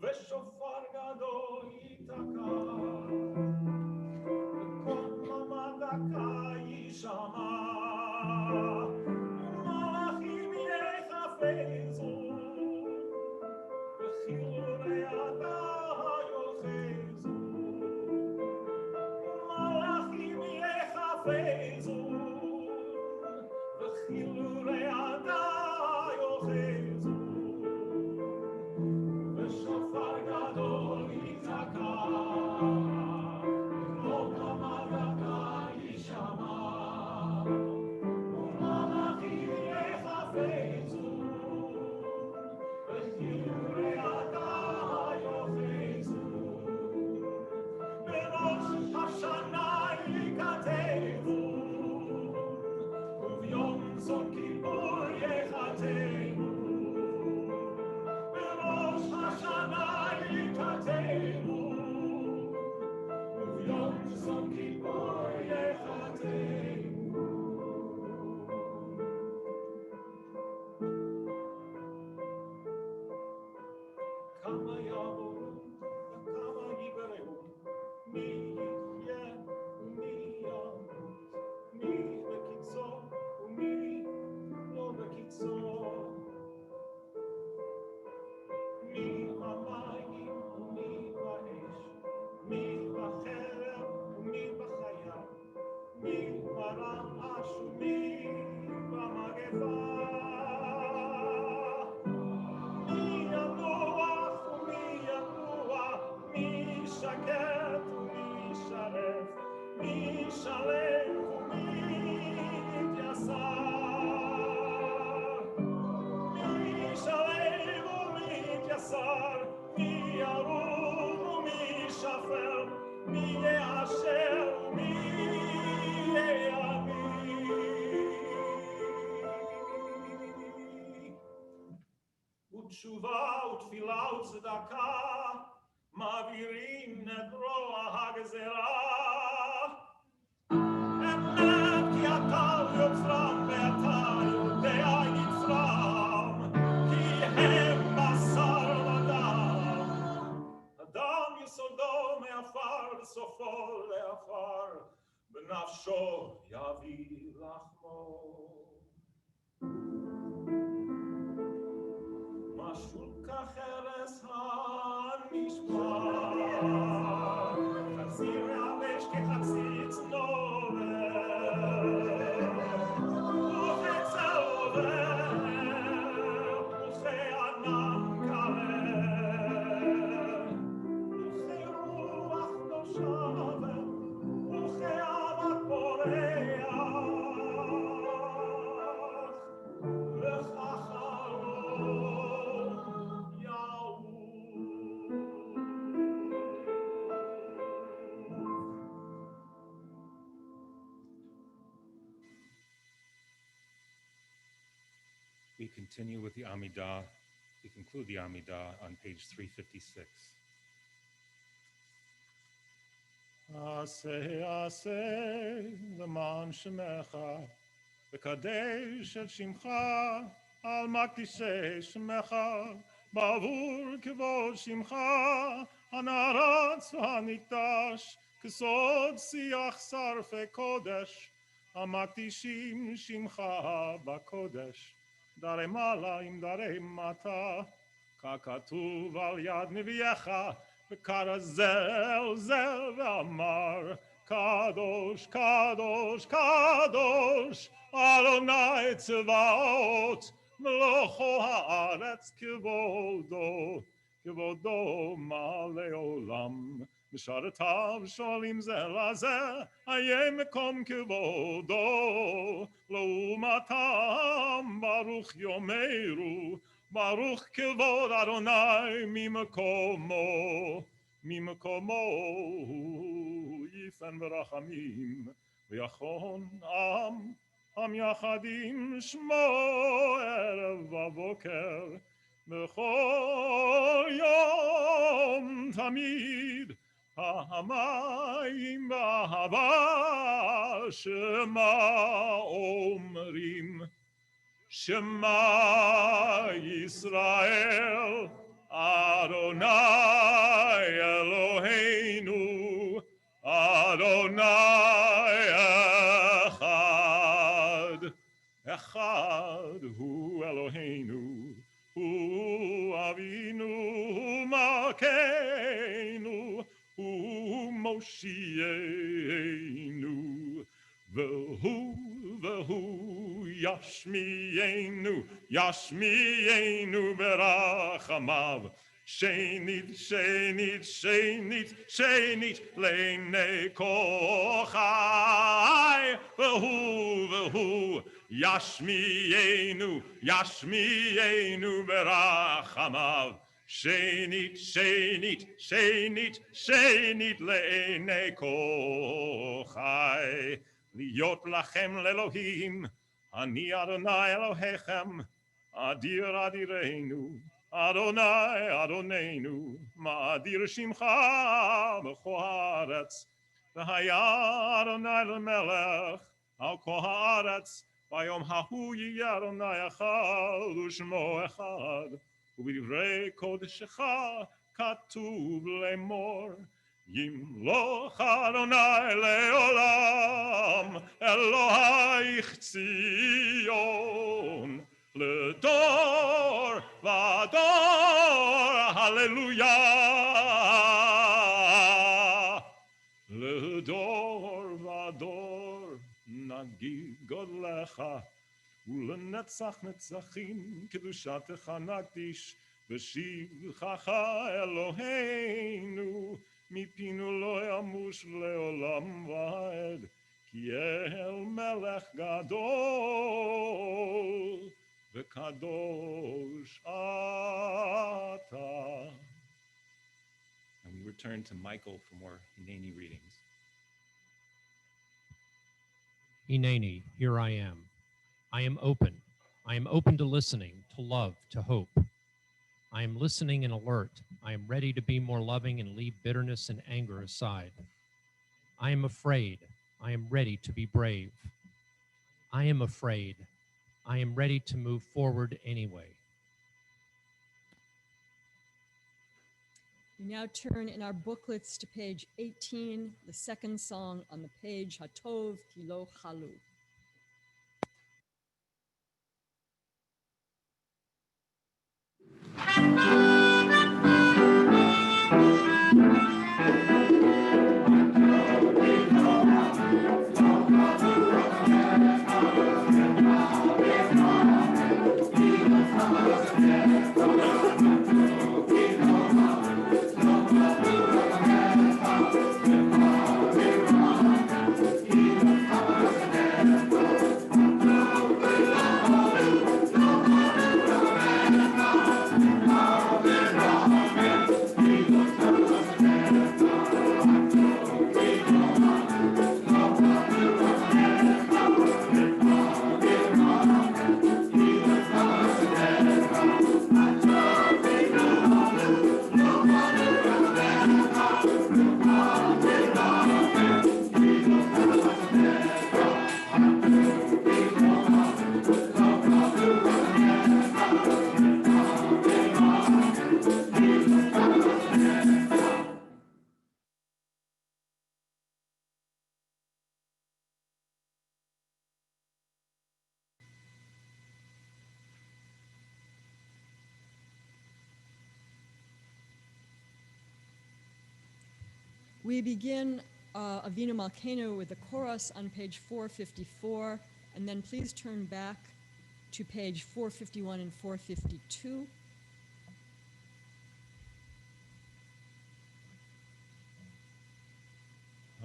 ושופר גדול ייתקע, וכל מעמד דקה יישמע, ומלאכים יחפצו, וכיעורי הדר יאחזו, ומלאכים יחפצו, וכיעורי הדר יאחזו, ושופר גדול ייתקע, וכל מעמד דקה יישמע, ומלאכים יחפצו, וכיעורי הדר יאחזו, בראש השנה ייכתבו, וביום צום כיפור ייכתבו, בראש השנה ייכתבו, וביום צום כיפור ייכתבו. כמה יעברו וכמה יגרעו, מי יחיה ומי ימות, מי בקיצו ומי לא בקיצו, מי במים ומי באש, מי בחרב ומי בחיה, מי ברעש ומי במגפה, מי ינוח ומי ינוע, מי שקט ומי שרף, מי שלם ומי יתייסר, מי שלם ומי יתייסר, מי ירום ומי שפל, מי יאשר ומי יאמין. ותשובה ותפילה וצדקה מעבירים את רוע הגזרה, אמת כי אתה יוצרם ואתה יודע יצרם, כי הם בשר ודם, אדם יסודו מעפר וסופו לעפר, בנפשו יביא לחמו. משול כחרס הנשבר, חצי רעבש כחצי צנובר, וכצל עובר, וכענן קרב, וכרוח נושבת, וכאבק פורח, וכחלום יעוף. We continue with the Amidah. We conclude the Amidah on page 356. עשה עשה למען שמך, וקדש את שמך על מקדישי שמך, בעבור כבוד שמך, הנערץ והנקדש, כסוד שיח שרפי קודש, המקדישים שמך בקודש, דרי מעלה עם דרי מטה, ככתוב על יד נביאך, וקרא זל זל ואמר, קדוש קדוש קדוש אדוני צבאות, מלוכו הארץ כבודו, כבודו מלא עולם, משרתיו שואלים זה לזה, איה מקום כבודו, לעומתם ברוך יאמרו, ברוך כבוד אדוני ממקומו, ממקומו יפן ברחמים, ויחון עם יחדים שמו ערב ובוקר, בכל יום תמיד המים באהבה שמה אומרים, שמע ישראל Adonai Eloheinu, Adonai Echad. Echad hu Eloheinu, hu Avinu, hu Malkeinu, hu Moshienu, Vehu Yashmienu, Yashmienu berachamav. Shenit, Shenit, Shenit, Shenit, Lene kochai. Vehu Yashmienu, Yashmienu berachamav. Shenit, Shenit, Shenit, Shenit, Lene kochai. Liot lachem lelohim, ani Adonai Elohechem, adir adireinu, Adonai Adonenu, ma'adir shimcha b'chol haaretz, v'haya Adonai lemelech, al kol haaretz, vayom hahu yiyeh Adonai echad, u'shmo echad, u'b'divrei kodeshecha katuv lemor, Yimloch Adonai leolam, Elohai Tzion, Ledor vador, Hallelujah. Ledor vador, Nagid Godlecha, Ulenetzach netzachim, Kedushatecha nakdish, V'shivchacha Eloheinu, Mipinu lo yamush leolam vaed, Ki el melech gadol, V'kadosh ata. And we return to Michael for more Hineni readings. Hineni, here I am. I am open. I am open to listening, to love, to hope. I am listening and alert. I am ready to be more loving and leave bitterness and anger aside. I am afraid. I am ready to be brave. I am afraid. I am ready to move forward anyway. We now turn in our booklets to page 18, the second song on the page, Hatov Kilo Chalu. We begin Avinu Malkeinu with the chorus on page 454, and then please turn back to page 451 and 452.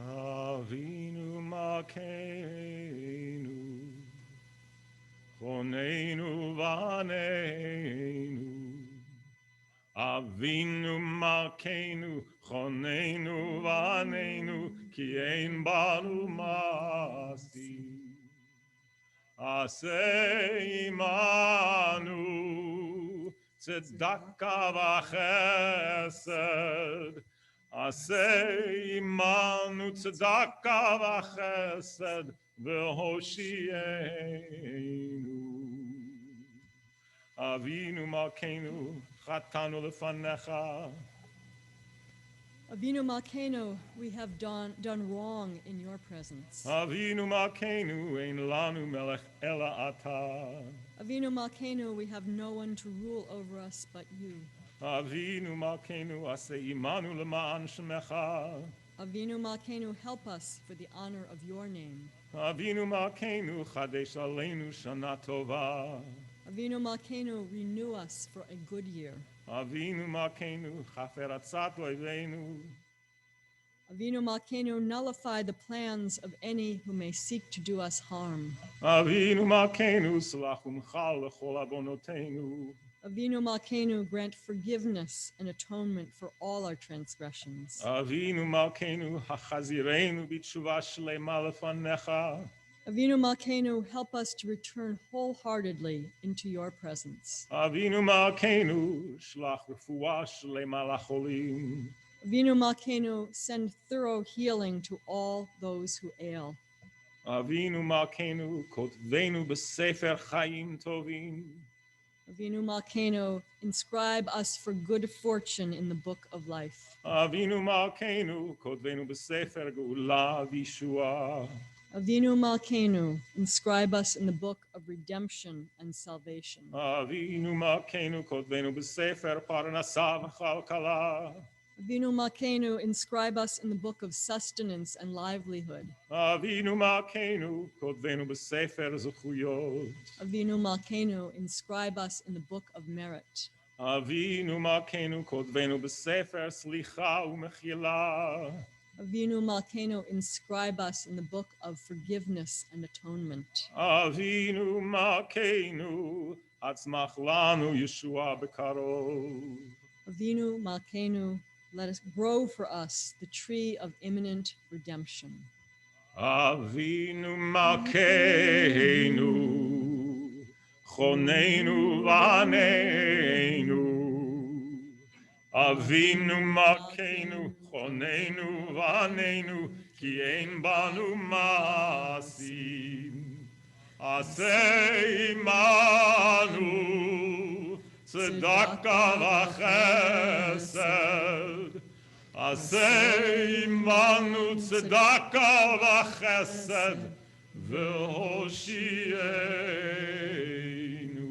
Avinu Malkeinu, Choneinu Vaneinu. Avinu Malkeinu, Choneinu Vaneinu, Ki ein banu masi. Aseh imanu, tzedakah v'chesed. Aseh imanu, tzedakah v'chesed, v'hoshienu. Avinu Malkeinu, Chatanu lefanecha. Avinu Malkeinu, we have done wrong in your presence. Avinu Malkeinu ein lanu melech ela ata. Avinu Malkeinu, we have no one to rule over us but you. Avinu Malkeinu aseh imanu lema'an shemecha. Avinu Malkeinu, help us for the honor of your name. Avinu Malkeinu chadesh aleinu shana tova. Avinu Malkeinu, renew us for a good year. Avinu Malkeinu chafer atzat oiveinu. Avinu Malkeinu, nullify the plans of any who may seek to do us harm. Avinu Malkeinu slach umchal lechol avonoteinu. Avinu Malkeinu, grant forgiveness and atonement for all our transgressions. Avinu Malkeinu hachazireinu b'tshuva shlema lefanecha. Avinu Malkeinu, help us to return wholeheartedly into your presence. Avinu Malkeinu shlach refuah shlema lacholim. Avinu Malkeinu, send thorough healing to all those who ail. Avinu Malkeinu kotvenu b'sefer chayim tovim. Avinu Malkeinu, inscribe us for good fortune in the book of life. Avinu Malkeinu kotvenu b'sefer geula v'yeshua. Avinu Malkeinu, inscribe us in the book of redemption and salvation. Avinu Malkeinu kotvenu b'sefer parnasa v'chalkala. Avinu Malkeinu, inscribe us in the book of sustenance and livelihood. Avinu Malkeinu kotvenu b'sefer zechuyot. Avinu Malkeinu, inscribe us in the book of merit. Avinu Malkeinu kotvenu b'sefer slicha u'mechila. Avinu Malkeinu, inscribe us in the book of forgiveness and atonement. Avinu Malkeinu atzmach lanu Yeshua b'karov. Avinu Malkeinu, let us grow for us the tree of imminent redemption. Avinu Malkeinu choneinu vaneinu. Avinu Malkeinu choneinu vaneinu ki ein banu masim. Aseh imanu tzedakah v'chesed. Aseh imanu tzedakah v'chesed v'hoshienu.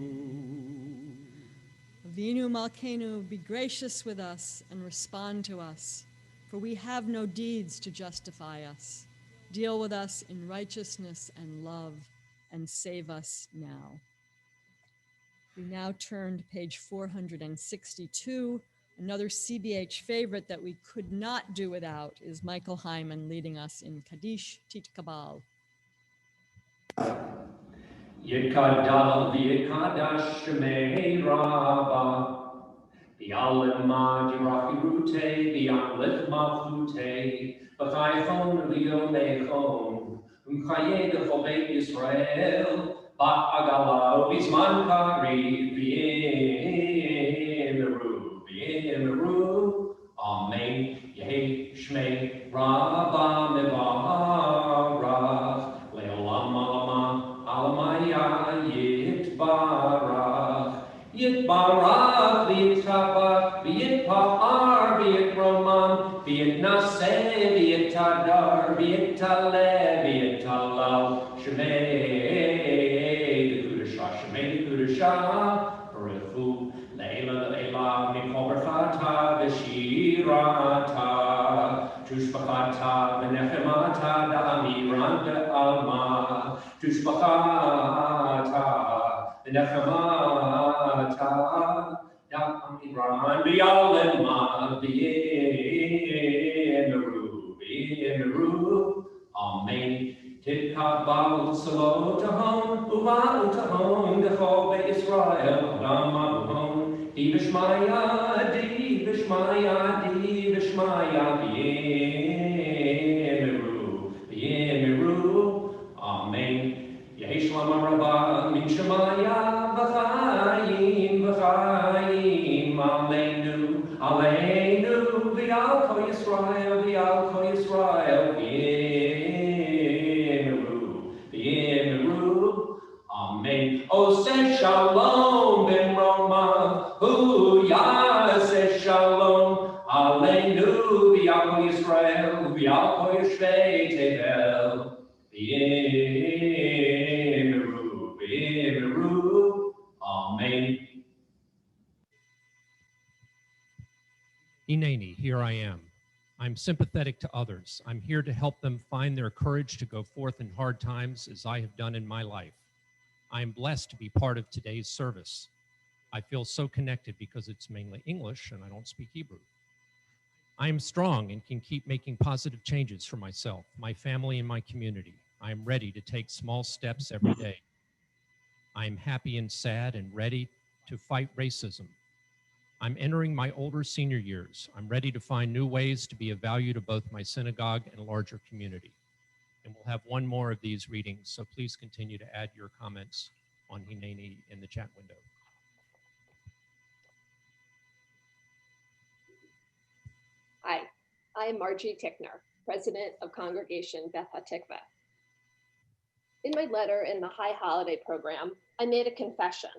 Avinu Malkeinu, be gracious with us and respond to us, for we have no deeds to justify us. Deal with us in righteousness and love, and save us now. We now turn to page 462. Another CBH favorite that we could not do without is Michael Hyman leading us in Kaddish Titkabal. Yikadal v'yikadash shemei Rabba v'yalem ma jirachi rute v'yamlech maflute v'chaychon v'yomechon v'chayed v'chovei Yisrael v'agala v'zman kari v'yemeru Amen Yehi Shmei Rabba mevarach le'olam alama Alamaya Yitbarach, Yitbarach, V'yitchavach, V'yitpa'ar, V'yitroman, V'yitnaseh, V'yittadar, V'yittaleh, V'yittalal, Shemei D'Kudashah, Baruchu, Le'ela Le'ela, Mikorfata, V'shirata, Tushbachata, V'nechemata, Da'amiran De'alma, Tushbachata, V'nechemata, Da'amiran B'yalema, V'yemeru, Amen. Titkabal Salotahon, Uva'utahon, Dechove Israel, Adamabuhon, Divishmaya, Divishmaya, Divishmaya, V'yemeru, Amen. Yehishlam Rabbah, Min Shemaya, V'chayim, Aleinu, Aleinu, V'yal Kol Yisrael, V'yal Kol Yisrael, V'yemeru, Amen. Oseh Shalom ben Roma, Hu Aleinu v'yakol Yisrael v'yakol Yishvei Tevel v'yimiru. Amen. Hineni, here I am. I'm sympathetic to others. I'm here to help them find their courage to go forth in hard times as I have done in my life. I am blessed to be part of today's service. I feel so connected because it's mainly English and I don't speak Hebrew. I am strong and can keep making positive changes for myself, my family, and my community. I am ready to take small steps every day. I am happy and sad and ready to fight racism. I'm entering my older senior years. I'm ready to find new ways to be of value to both my synagogue and larger community. And we'll have one more of these readings, so please continue to add your comments on Hineni in the chat window. Hi, I am Margie Tickner, President of Congregation Beth HaTikvah. In my letter in the High Holiday program, I made a confession,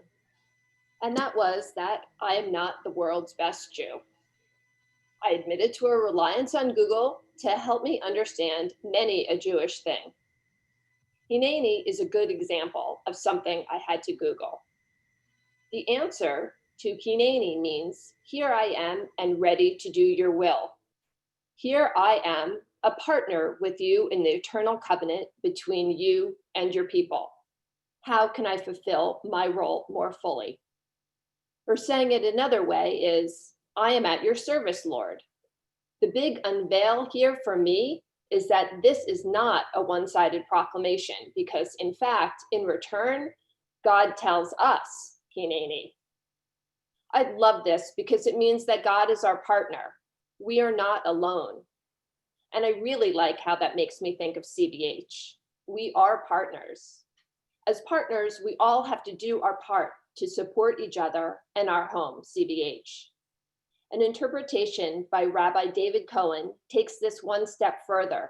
and that was that I am not the world's best Jew. I admitted to a reliance on Google to help me understand many a Jewish thing. Hineni is a good example of something I had to Google. The answer to Hineni means, here I am and ready to do your will. Here I am, a partner with you in the eternal covenant between you and your people. How can I fulfill my role more fully? Or saying it another way is, I am at your service, Lord. The big unveil here for me is that this is not a one-sided proclamation, because in fact, in return, God tells us, Hineni. I love this because it means that God is our partner. We are not alone. And I really like how that makes me think of CBH. We are partners. As partners, we all have to do our part to support each other and our home, CBH. An interpretation by Rabbi David Cohen takes this one step further.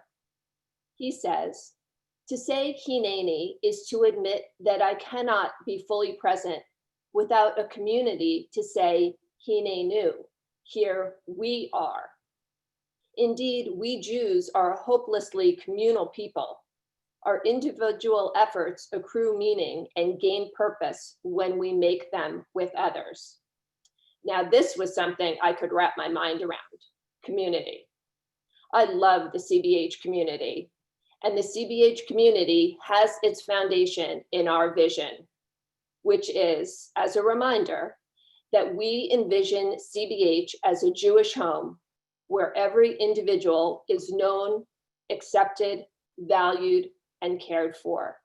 He says, to say Hineni is to admit that I cannot be fully present without a community to say Hinenu, here we are. Indeed, we Jews are a hopelessly communal people. Our individual efforts accrue meaning and gain purpose when we make them with others. Now, this was something I could wrap my mind around, community. I love the CBH community, and the CBH community has its foundation in our vision, which is, as a reminder, that we envision CBH as a Jewish home where every individual is known, accepted, valued, and cared for.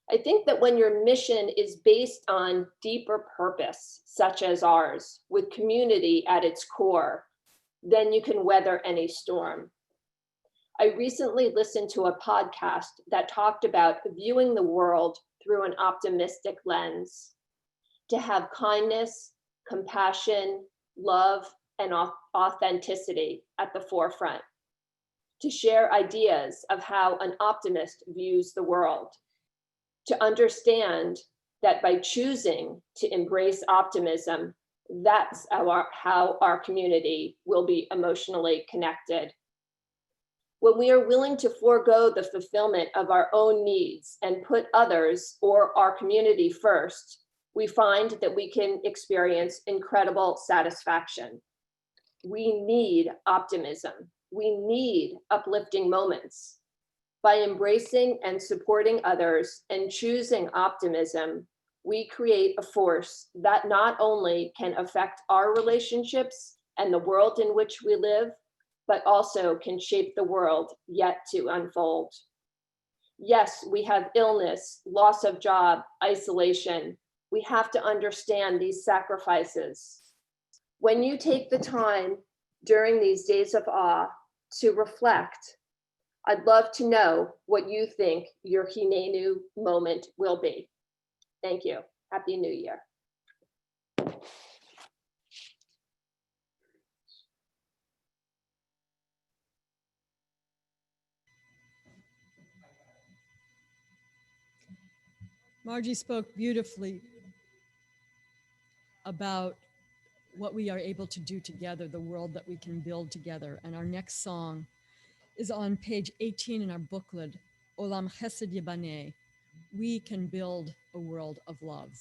I think that when your mission is based on deeper purpose, such as ours, with community at its core, then you can weather any storm. I recently listened to a podcast that talked about viewing the world through an optimistic lens, to have kindness, compassion, love, and authenticity at the forefront, to share ideas of how an optimist views the world, to understand that by choosing to embrace optimism, that's how our community will be emotionally connected. When we are willing to forego the fulfillment of our own needs and put others or our community first, we find that we can experience incredible satisfaction. We need optimism. We need uplifting moments. By embracing and supporting others and choosing optimism, we create a force that not only can affect our relationships and the world in which we live, but also can shape the world yet to unfold. Yes, we have illness, loss of job, isolation. We have to understand these sacrifices. When you take the time during these days of awe to reflect, I'd love to know what you think your Hinenu moment will be. Thank you. Happy New Year. Margie spoke beautifully about what we are able to do together, the world that we can build together. And our next song is on page 18 in our booklet, Olam Chesed Yibaneh. We can build a world of love.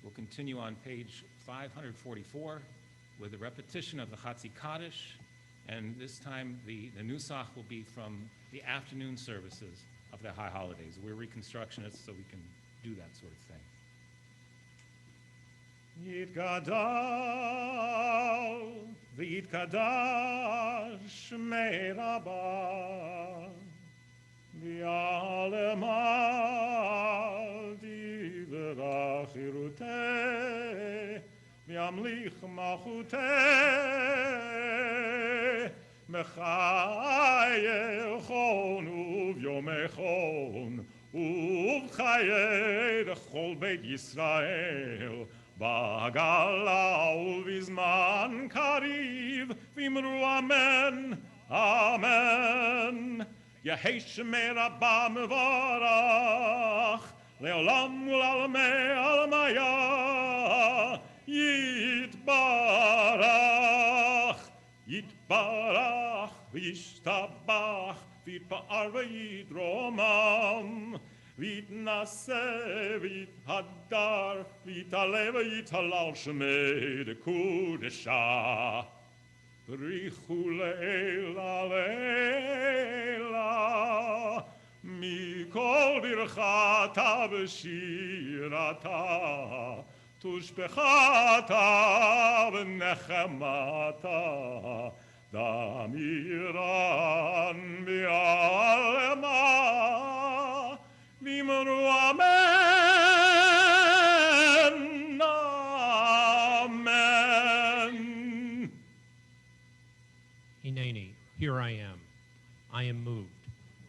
We'll continue on page 544 with a repetition of the Chatzi Kaddish, and this time the Nusach will be from the afternoon services of the high holidays. We're reconstructionists, so we can do that sort of thing. Yitgadal v'yitkadash Shmei Rabbah v'yalemal divrach chiruteh v'yamlich malchuteh mechayechon uvyomechon ובחיי לכל בית ישראל בגלה ובזמן קריב ואמרו אמן אמן יהי שמי רבה מברך לעולם ולעלמי עלמיה יתברך יתברך וישתבח ויתפאר ויתרומם ויתנשא ויתהדר ויתעלה ויתהלל שמי דקודשה בריחו לעילה לעילה מכל ברכתה ושירתה תושבחתה ונחמתה דמירן בעלמה ואמרו אמן אמן. Hineni, here I am. I am moved.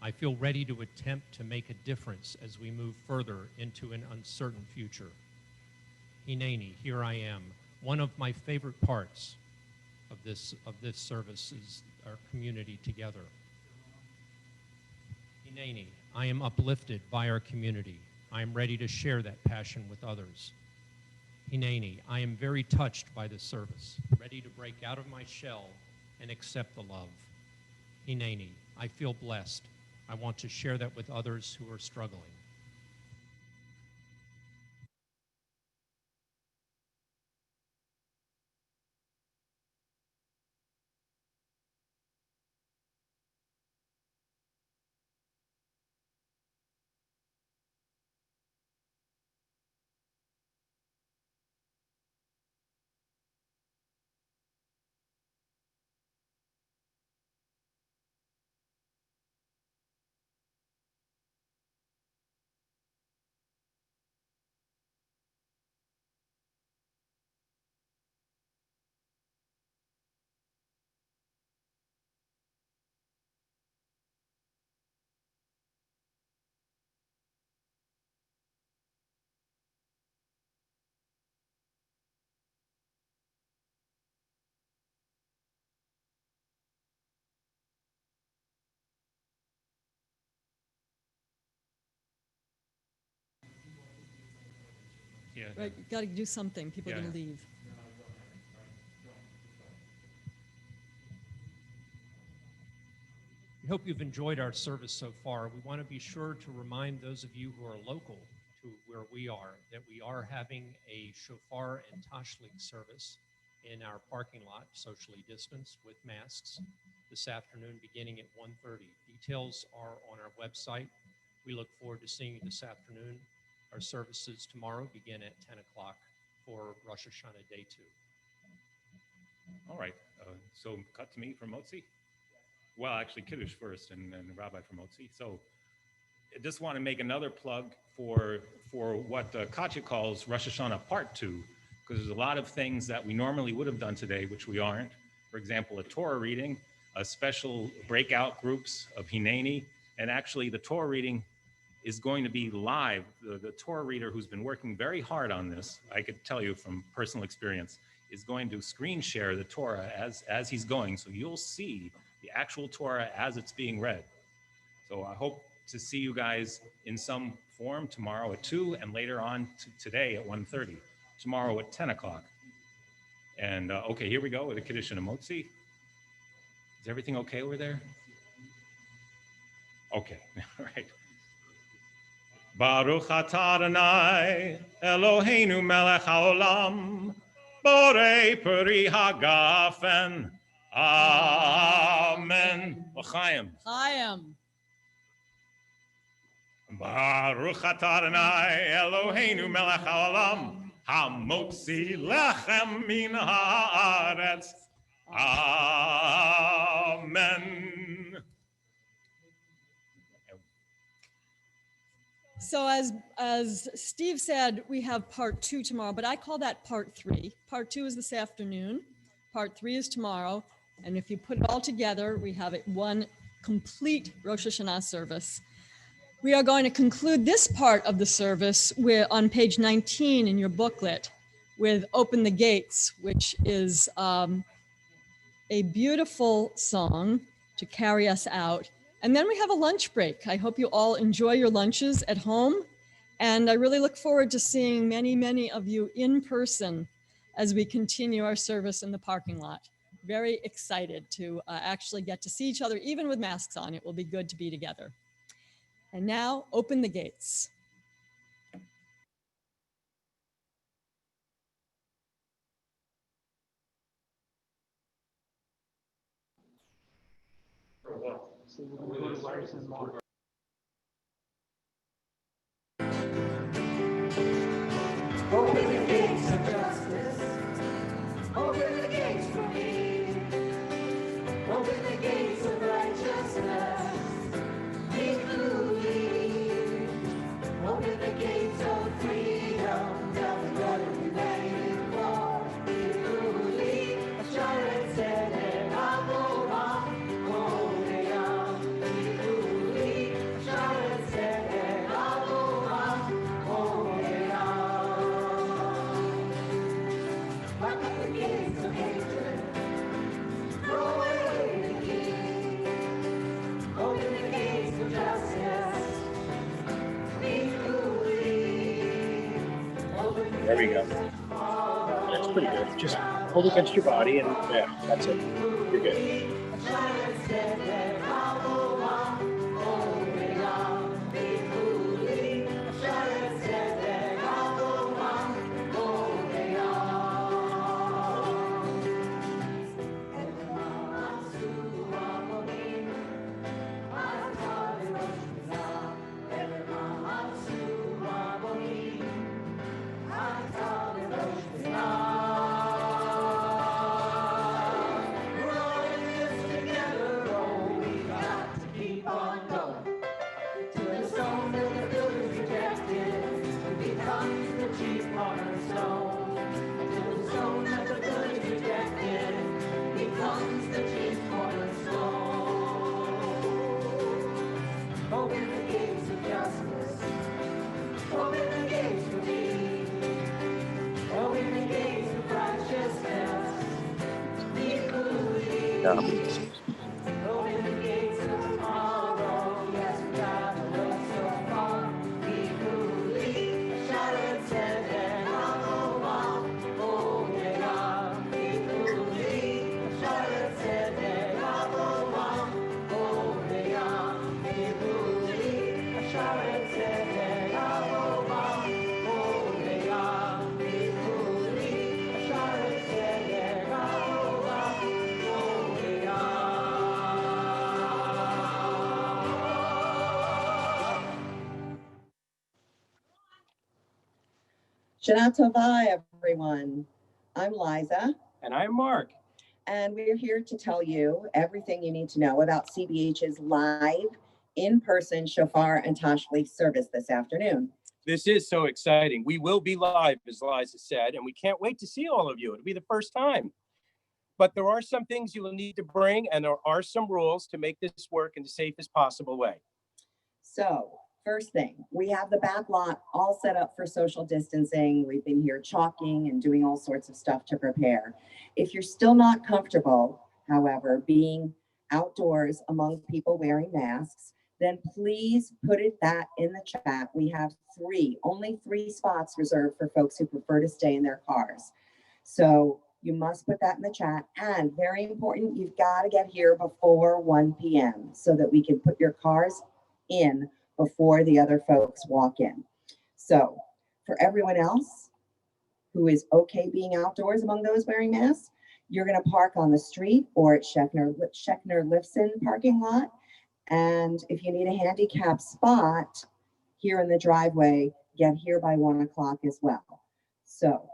I feel ready to attempt to make a difference as we move further into an uncertain future. Hineni, here I am. One of my favorite parts of this service is our community together. Hineni, I am uplifted by our community. I am ready to share that passion with others. Hineni, I am very touched by this service, ready to break out of my shell and accept the love. Hineni, I feel blessed. I want to share that with others who are struggling. Yeah. Right, you gotta do something. People are Yeah. gonna leave. We hope you've enjoyed our service so far. We want to be sure to remind those of you who are local to where we are that we are having a shofar and tashlich service in our parking lot, socially distanced with masks, this afternoon beginning at 1:30. Details are on our website. We look forward to seeing you this afternoon. Our services tomorrow begin at 10 o'clock for Rosh Hashannah Day 2. All right. So cut to me for Motzi. Well, actually, Kiddush first, and then Rabbi for Motzi. So I just want to make another plug for what Katya calls Rosh Hashanah Part 2, because there's a lot of things that we normally would have done today, which we aren't. For example, a Torah reading, a special breakout groups of Hineni, and actually the Torah reading is going to be live. The Torah reader who's been working very hard on this, I could tell you from personal experience, is going to screen share the Torah as he's going. So you'll see the actual Torah as it's being read. So I hope to see you guys in some form tomorrow at 2 and later on today at 1:30, tomorrow at 10 o'clock. And okay, here we go with the Kiddush and a Motzi. Is everything okay over there? Okay, all right. Baruch atah Adonai Eloheinu melech haolam borei peri hagafen. Amen. L'chaim. Chaim. Baruch atah Adonai Eloheinu melech haolam hamotzi lechem min haaretz. Amen. So as Steve said, we have part 2 tomorrow, but I call that part 3. Part 2 is this afternoon. Part 3 is tomorrow. And if you put it all together, we have one complete Rosh Hashanah service. We are going to conclude this part of the service on page 19 in your booklet with Open the Gates, which is a beautiful song to carry us out. And then we have a lunch break. I hope you all enjoy your lunches at home. And I really look forward to seeing many, many of you in person as we continue our service in the parking lot. Very excited to actually get to see each other, even with masks on. It will be good to be together. And now, open the gates. Open the gates of justice. Open the gates for me. Open the gates of righteousness. Including. Open the gates of freedom. Nothing better we waiting for. Including. Assurance and Agoram. Odeam. Including. Assurance and Agoram. Lock up the gates of hatred. Throw away the key. Open the gates of justice. Be free. Open the There we go. gates just hold against your body, and yeah, that's it. You're good. Shana Tova, everyone. I'm Liza. And I'm Mark. And we're here to tell you everything you need to know about CBH's live in-person shofar and tashlich service this afternoon. This is so exciting. We will be live, as Liza said, and we can't wait to see all of you. It'll be the first time. But there are some things you will need to bring, and there are some rules to make this work in the safest possible way. So, first thing, we have the back lot all set up for social distancing. We've been here chalking and doing all sorts of stuff to prepare. If you're still not comfortable, however, being outdoors among people wearing masks, then please put that in the chat. We have only three spots reserved for folks who prefer to stay in their cars. So you must put that in the chat. And very important, you've got to get here before 1 p.m. so that we can put your cars in before the other folks walk in. So for everyone else who is okay being outdoors among those wearing masks, you're going to park on the street or at Schechner-Lifson parking lot. And if you need a handicap spot here in the driveway, get here by 1 o'clock as well. So,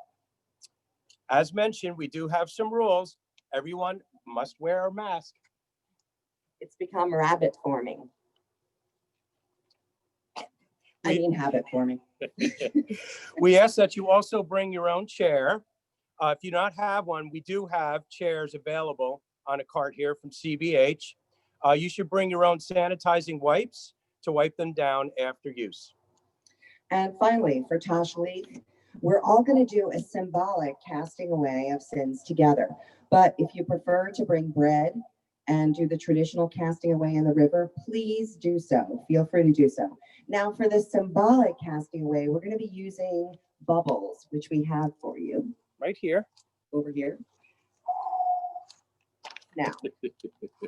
as mentioned, we do have some rules. Everyone must wear a mask. It's become rabbit forming. Habit forming. We ask that you also bring your own chair. If you do not have one, we do have chairs available on a cart here from CBH. You should bring your own sanitizing wipes to wipe them down after use. And finally, for tashlich, we're all going to do a symbolic casting away of sins together. But if you prefer to bring bread and do the traditional casting away in the river, please do so. Feel free to do so. Now, for the symbolic casting away, we're going to be using bubbles, which we have for you. Right here. Over here. Now,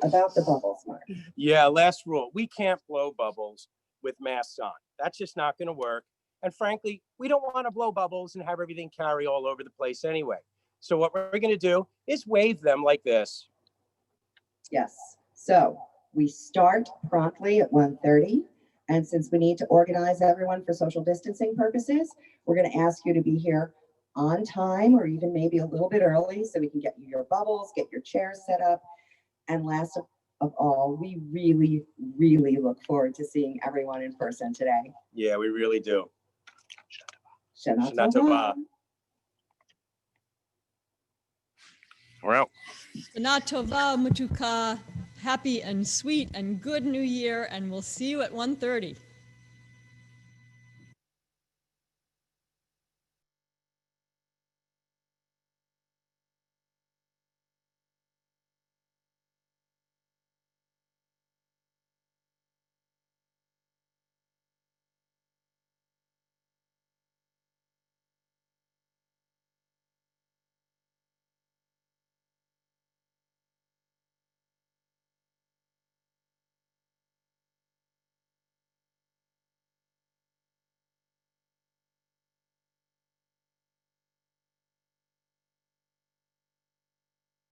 about the bubbles, Mark. Yeah, last rule. We can't blow bubbles with masks on. That's just not going to work. And frankly, we don't want to blow bubbles and have everything carry all over the place anyway. So what we're going to do is wave them like this. Yes. So we start promptly at 1:30. And since we need to organize everyone for social distancing purposes, we're going to ask you to be here on time or even maybe a little bit early so we can get you your bubbles, get your chairs set up. And last of all, we really, really look forward to seeing everyone in person today. Yeah, we really do. Shana Tova. We're out. Shana Tova, Mutuka. Happy and sweet and good New Year, and we'll see you at 1:30.